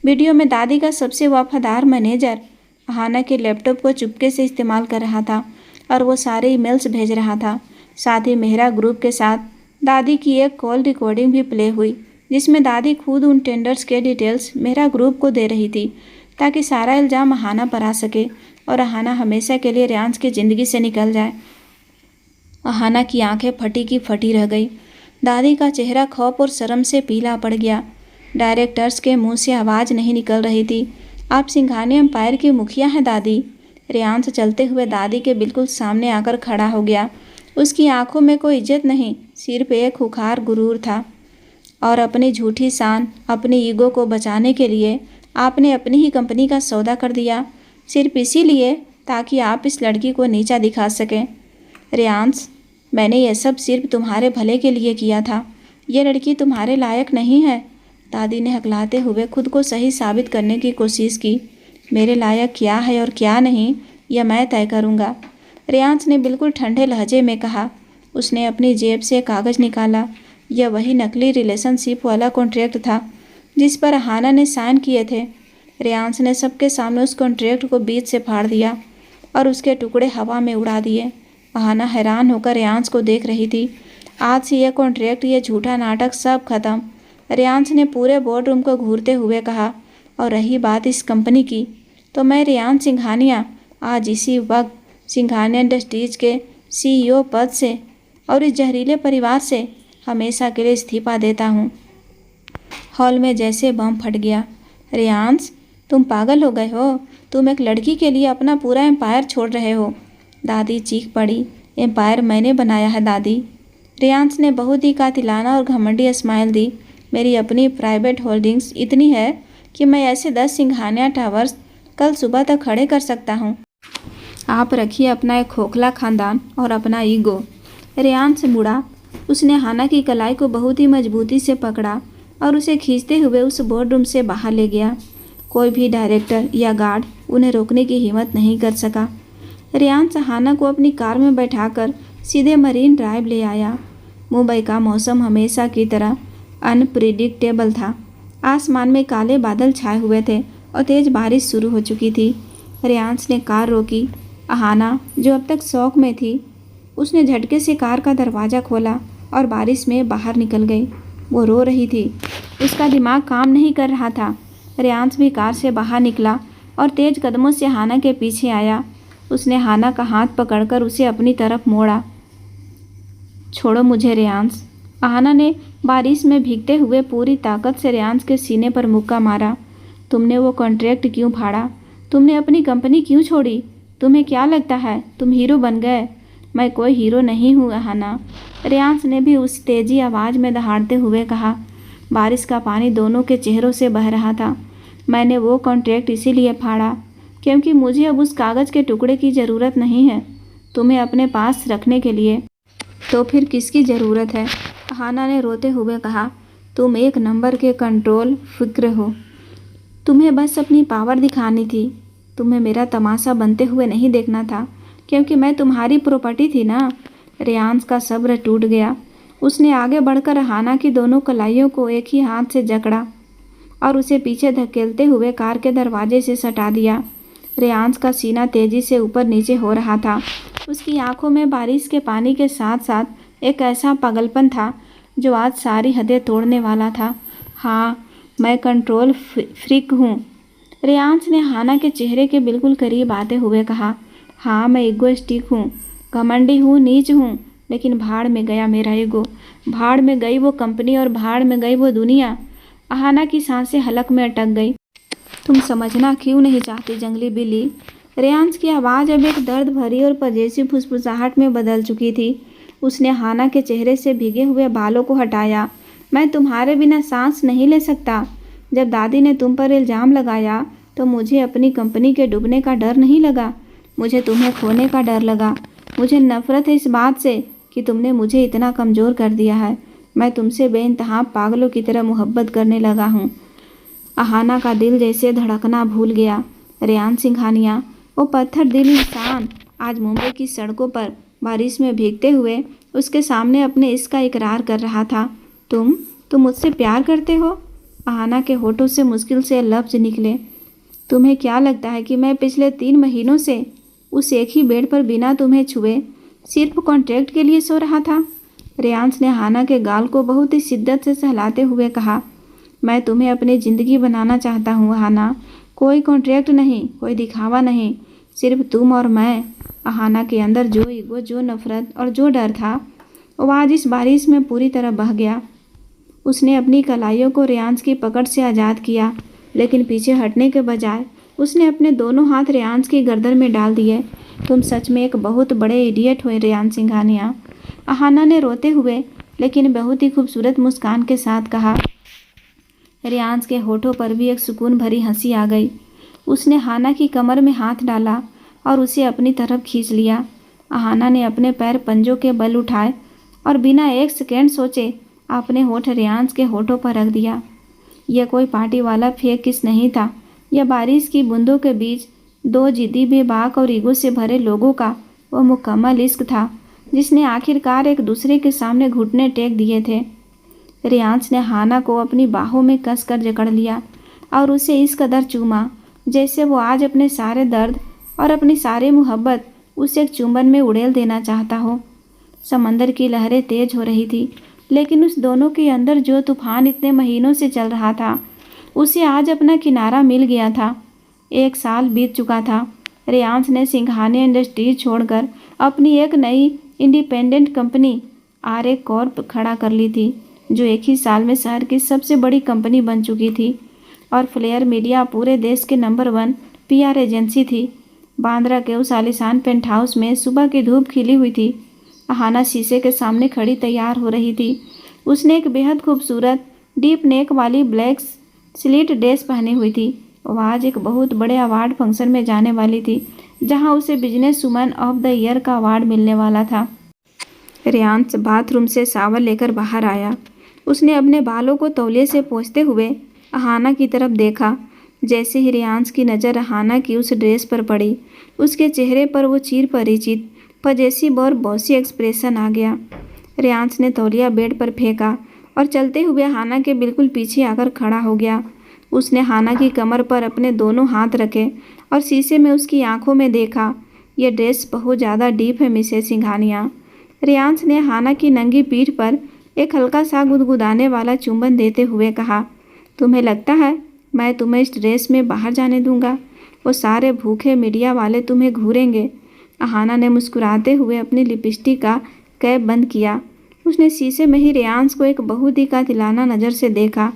वीडियो में दादी का सबसे वफादार मैनेजर अहाना के लैपटॉप को चुपके से इस्तेमाल कर रहा था और वो सारे ईमेल्स भेज रहा था। साथ ही मेहरा ग्रुप के साथ दादी की एक कॉल रिकॉर्डिंग भी प्ले हुई जिसमें दादी खुद उन टेंडर्स के डिटेल्स मेहरा ग्रुप को दे रही थी ताकि सारा इल्ज़ाम अहाना पर आ सके और अहाना हमेशा के लिए रेयांश की ज़िंदगी से निकल जाए। अहाना की आंखें फटी की फटी रह गई। दादी का चेहरा खौफ और शर्म से पीला पड़ गया। डायरेक्टर्स के मुंह से आवाज़ नहीं निकल रही थी। आप सिंघानिया एम्पायर की मुखिया हैं दादी। रेयांश चलते हुए दादी के बिल्कुल सामने आकर खड़ा हो गया। उसकी आंखों में कोई इज्जत नहीं, सिर्फ एक खुखार गुरूर था। और अपनी झूठी शान, अपनी ईगो को बचाने के लिए आपने अपनी ही कंपनी का सौदा कर दिया, सिर्फ इसीलिए ताकि आप इस लड़की को नीचा दिखा सकें। रेयांश, मैंने यह सब सिर्फ तुम्हारे भले के लिए किया था। यह लड़की तुम्हारे लायक नहीं है। दादी ने हकलाते हुए खुद को सही साबित करने की कोशिश की। मेरे लायक क्या है और क्या नहीं, यह मैं तय करूँगा, रेयांश ने बिल्कुल ठंडे लहजे में कहा। उसने अपनी जेब से कागज़ निकाला। यह वही नकली रिलेशनशिप वाला कॉन्ट्रैक्ट था जिस पर अहाना ने साइन किए थे। रेयांश ने सबके सामने उस कॉन्ट्रैक्ट को बीच से फाड़ दिया और उसके टुकड़े हवा में उड़ा दिए। अहाना हैरान होकर रेयांश को देख रही थी। आज से यह कॉन्ट्रैक्ट, यह झूठा नाटक सब खत्म, रेयांश ने पूरे बोर्ड रूम को घूरते हुए कहा। और रही बात इस कंपनी की, तो मैं रेयांश सिंघानिया आज इसी वक्त सिंघानिया इंडस्ट्रीज के CEO पद से और इस जहरीले परिवार से हमेशा के लिए इस्तीफा देता हूँ। हॉल में जैसे बम फट गया। रेयांश, तुम पागल हो गए हो? तुम एक लड़की के लिए अपना पूरा एम्पायर छोड़ रहे हो। दादी चीख पड़ी। एम्पायर मैंने बनाया है दादी। रेयांश ने बहुत ही कातिलाना और घमंडी स्माइल दी। मेरी अपनी प्राइवेट होल्डिंग्स इतनी है कि मैं ऐसे 10 सिंघानिया टावर्स कल सुबह तक खड़े कर सकता हूँ। आप रखिए अपना एक खोखला खानदान और अपना ईगो। रेयांश मुड़ा। उसने अहाना की कलाई को बहुत ही मजबूती से पकड़ा और उसे खींचते हुए उस बोर्ड रूम से बाहर ले गया। कोई भी डायरेक्टर या गार्ड उन्हें रोकने की हिम्मत नहीं कर सका। रेयांश अहाना को अपनी कार में बैठाकर सीधे मरीन ड्राइव ले आया। मुंबई का मौसम हमेशा की तरह अनप्रिडिक्टेबल था। आसमान में काले बादल छाए हुए थे और तेज़ बारिश शुरू हो चुकी थी। रेयांश ने कार रोकी। अहाना, जो अब तक शौक में थी, उसने झटके से कार का दरवाज़ा खोला और बारिश में बाहर निकल गई। वो रो रही थी। उसका दिमाग काम नहीं कर रहा था। रेयांश भी कार से बाहर निकला और तेज़ कदमों से अहाना के पीछे आया। उसने अहाना का हाथ पकड़कर उसे अपनी तरफ मोड़ा। छोड़ो मुझे रेयांश। अहाना ने बारिश में भीगते हुए पूरी ताकत से रेयांश के सीने पर मुक्का मारा। तुमने वो कॉन्ट्रैक्ट क्यों फाड़ा? तुमने अपनी कंपनी क्यों छोड़ी? तुम्हें क्या लगता है तुम हीरो बन गए? मैं कोई हीरो नहीं हूँ अहाना, रेयांश ने भी उस तेजी आवाज़ में दहाड़ते हुए कहा। बारिश का पानी दोनों के चेहरों से बह रहा था। मैंने वो कॉन्ट्रैक्ट इसीलिए फाड़ा क्योंकि मुझे अब उस कागज़ के टुकड़े की ज़रूरत नहीं है तुम्हें अपने पास रखने के लिए। तो फिर किसकी ज़रूरत है? अहाना ने रोते हुए कहा। तुम एक नंबर के कंट्रोल फिक्र हो। तुम्हें बस अपनी पावर दिखानी थी। तुम्हें मेरा तमाशा बनते हुए नहीं देखना था क्योंकि मैं तुम्हारी प्रॉपर्टी थी ना। रेयांश का सब्र टूट गया। उसने आगे बढ़कर अहाना की दोनों कलाइयों को एक ही हाथ से जकड़ा और उसे पीछे धकेलते हुए कार के दरवाजे से सटा दिया। रेयांश का सीना तेजी से ऊपर नीचे हो रहा था। उसकी आंखों में बारिश के पानी के साथ साथ एक ऐसा पागलपन था जो आज सारी हदें तोड़ने वाला था। हाँ, मैं कंट्रोल फ्रीक हूँ, रेयांश ने अहाना के चेहरे के बिल्कुल करीब आते हुए कहा। हाँ, मैं ईगोइस्टिक हूँ, घमंडी हूँ, नीच हूँ, लेकिन भाड़ में गया मेरा ईगो, भाड़ में गई वो कंपनी और भाड़ में गई वो दुनिया। अहाना की सांसें हलक में अटक गई। तुम समझना क्यों नहीं चाहती जंगली बिल्ली? रेयांश की आवाज़ अब एक दर्द भरी और पजेसी फुसफुसाहट में बदल चुकी थी। उसने अहाना के चेहरे से भीगे हुए बालों को हटाया। मैं तुम्हारे बिना सांस नहीं ले सकता। जब दादी ने तुम पर इल्ज़ाम लगाया तो मुझे अपनी कंपनी के डूबने का डर नहीं लगा, मुझे तुम्हें खोने का डर लगा। मुझे नफरत है इस बात से कि तुमने मुझे इतना कमज़ोर कर दिया है। मैं तुमसे बेइंतहा पागलों की तरह मोहब्बत करने लगा हूँ। अहाना का दिल जैसे धड़कना भूल गया। रेयान सिंघानिया, वो पत्थर दिल इंसान आज मुंबई की सड़कों पर बारिश में भीगते हुए उसके सामने अपने इश्क का इकरार कर रहा था। तुम मुझसे प्यार करते हो? अहाना के होठों से मुश्किल से लफ्ज निकले। तुम्हें क्या लगता है कि मैं पिछले 3 महीनों से उस एक ही बेड पर बिना तुम्हें छुए सिर्फ कॉन्ट्रैक्ट के लिए सो रहा था? रेयांश ने अहाना के गाल को बहुत ही शिद्दत से सहलाते हुए कहा, मैं तुम्हें अपनी ज़िंदगी बनाना चाहता हूँ अहाना, कोई कॉन्ट्रैक्ट नहीं, कोई दिखावा नहीं, सिर्फ तुम और मैं। अहाना के अंदर जो ईगो, जो नफरत और जो डर था वो आज इस बारिश में पूरी तरह बह गया। उसने अपनी कलाइयों को रेयांश की पकड़ से आज़ाद किया, लेकिन पीछे हटने के बजाय उसने अपने दोनों हाथ रेयांश की गर्दन में डाल दिए। तुम सच में एक बहुत बड़े इडियट हो रेयान सिंघानिया, अहाना ने रोते हुए लेकिन बहुत ही खूबसूरत मुस्कान के साथ कहा। रेयांश के होठों पर भी एक सुकून भरी हंसी आ गई। उसने अहाना की कमर में हाथ डाला और उसे अपनी तरफ खींच लिया। अहाना ने अपने पैर पंजों के बल उठाए और बिना एक सेकेंड सोचे अपने होठ रेयांश के होठों पर रख दिया। यह कोई पार्टी वाला फेक किस नहीं था, यह बारिश की बूंदों के बीच 2 जिद्दी, बेबाक और ईगो से भरे लोगों का वो मुकम्मल इश्क था जिसने आखिरकार एक दूसरे के सामने घुटने टेक दिए थे। रेयांश ने अहाना को अपनी बाहों में कसकर जकड़ लिया और उसे इस कदर चूमा जैसे वो आज अपने सारे दर्द और अपनी सारी मोहब्बत उसे एक चुंबन में उड़ेल देना चाहता हो। समंदर की लहरें तेज हो रही थी, लेकिन उस दोनों के अंदर जो तूफान इतने महीनों से चल रहा था उसे आज अपना किनारा मिल गया था। 1 साल बीत चुका था। रेयांश ने सिंघानिया इंडस्ट्रीज छोड़कर अपनी एक नई इंडिपेंडेंट कंपनी आरए कॉर्प खड़ा कर ली थी, जो एक ही साल में शहर की सबसे बड़ी कंपनी बन चुकी थी और फ्लेयर मीडिया पूरे देश के नंबर 1 पीआर एजेंसी थी। बांद्रा के उस आलीशान पेंट हाउस में सुबह की धूप खिली हुई थी। अहाना शीशे के सामने खड़ी तैयार हो रही थी। उसने एक बेहद खूबसूरत डीप नेक वाली ब्लैक स्लिट ड्रेस पहनी हुई थी। वह आज एक बहुत बड़े अवार्ड फंक्शन में जाने वाली थी, जहां उसे business woman of the year का अवार्ड मिलने वाला था। रेयांश बाथरूम से शावर लेकर बाहर आया। उसने अपने बालों को तौलिए से पोंछते हुए अहाना की तरफ देखा। जैसे ही रेयांश की नज़र अहाना की उस ड्रेस पर पड़ी, उसके चेहरे पर वो चिर परिचित पजेसिव और बॉसी एक्सप्रेशन आ गया। रेयांश ने तौलिया बेड पर फेंका और चलते हुए अहाना के बिल्कुल पीछे आकर खड़ा हो गया। उसने अहाना की कमर पर अपने दोनों हाथ रखे और शीशे में उसकी आंखों में देखा। यह ड्रेस बहुत ज़्यादा डीप है मिसेस सिंघानिया। रेयांश ने अहाना की नंगी पीठ पर एक हल्का सा गुदगुदाने वाला चुंबन देते हुए कहा, तुम्हें लगता है मैं तुम्हें इस ड्रेस में बाहर जाने दूंगा? वो सारे भूखे मीडिया वाले तुम्हें घूरेंगे। अहाना ने मुस्कुराते हुए अपनी लिपस्टिक का कैप बंद किया। उसने शीशे में ही रेयांश को एक बहुत ही कातिलाना नज़र से देखा।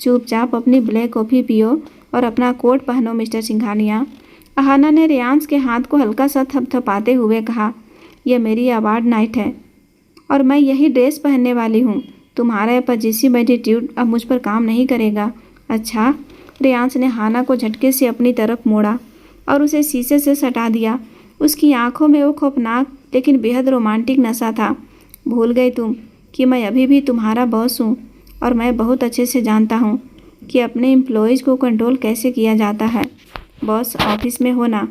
चुपचाप अपनी ब्लैक कॉफ़ी पियो और अपना कोट पहनो मिस्टर सिंघानिया। अहाना ने रेयांश के हाथ को हल्का सा थपथपाते हुए कहा, यह मेरी अवार्ड नाइट है और मैं यही ड्रेस पहनने वाली हूँ। तुम्हारा पजेसिव एटीट्यूड अब मुझ पर काम नहीं करेगा। अच्छा? रेयांश ने अहाना को झटके से अपनी तरफ मोड़ा और उसे शीशे से सटा दिया। उसकी आंखों में वो खौफनाक लेकिन बेहद रोमांटिक नशा था। भूल गई तुम कि मैं अभी भी तुम्हारा बॉस हूँ और मैं बहुत अच्छे से जानता हूँ कि अपने एम्प्लॉयज़ को कंट्रोल कैसे किया जाता है। बॉस ऑफिस में होना।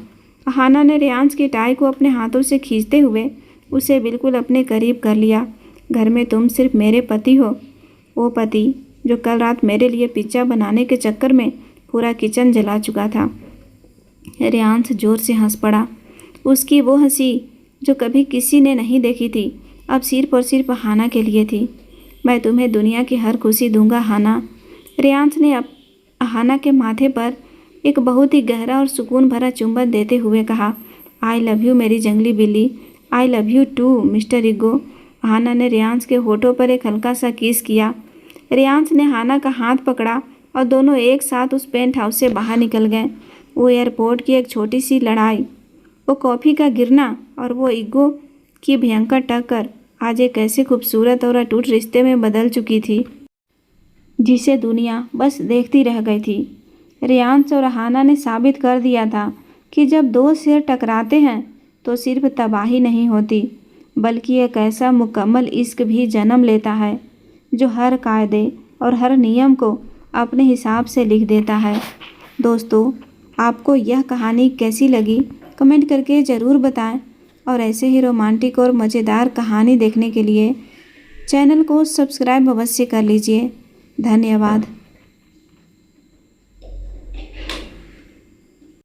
अहाना ने रेयांश की टाई को अपने हाथों से खींचते हुए उसे बिल्कुल अपने करीब कर लिया। घर में तुम सिर्फ मेरे पति हो, वो पति जो कल रात मेरे लिए पिज्ज़ा बनाने के चक्कर में पूरा किचन जला चुका था। रेयांश जोर से हंस पड़ा। उसकी वो हंसी जो कभी किसी ने नहीं देखी थी, अब सिर्फ और सिर्फ अहाना के लिए थी। मैं तुम्हें दुनिया की हर खुशी दूंगा अहाना। रेयांश ने अहाना के माथे पर एक बहुत ही गहरा और सुकून भरा चुंबन देते हुए कहा, आई लव यू मेरी जंगली बिल्ली। I love you too mister ego. Ahana ने रेयांश के होठों पर एक हल्का सा किस किया। रेयांश ने अहाना का हाथ पकड़ा और दोनों एक साथ उस पेंट हाउस से बाहर निकल गए। वो एयरपोर्ट की एक छोटी सी लड़ाई, वो कॉफ़ी का गिरना और वो ईगो की भयंकर टक्कर आज एक ऐसे खूबसूरत और अटूट रिश्ते में बदल चुकी थी जिसे दुनिया बस देखती रह गई थी। रेयांश और अहाना ने साबित कर दिया था कि जब 2 शेर टकराते हैं तो सिर्फ तबाही नहीं होती, बल्कि एक ऐसा मुकम्मल इश्क भी जन्म लेता है जो हर कायदे और हर नियम को अपने हिसाब से लिख देता है। दोस्तों, आपको यह कहानी कैसी लगी कमेंट करके ज़रूर बताएं और ऐसे ही रोमांटिक और मज़ेदार कहानी देखने के लिए चैनल को सब्सक्राइब अवश्य कर लीजिए। धन्यवाद।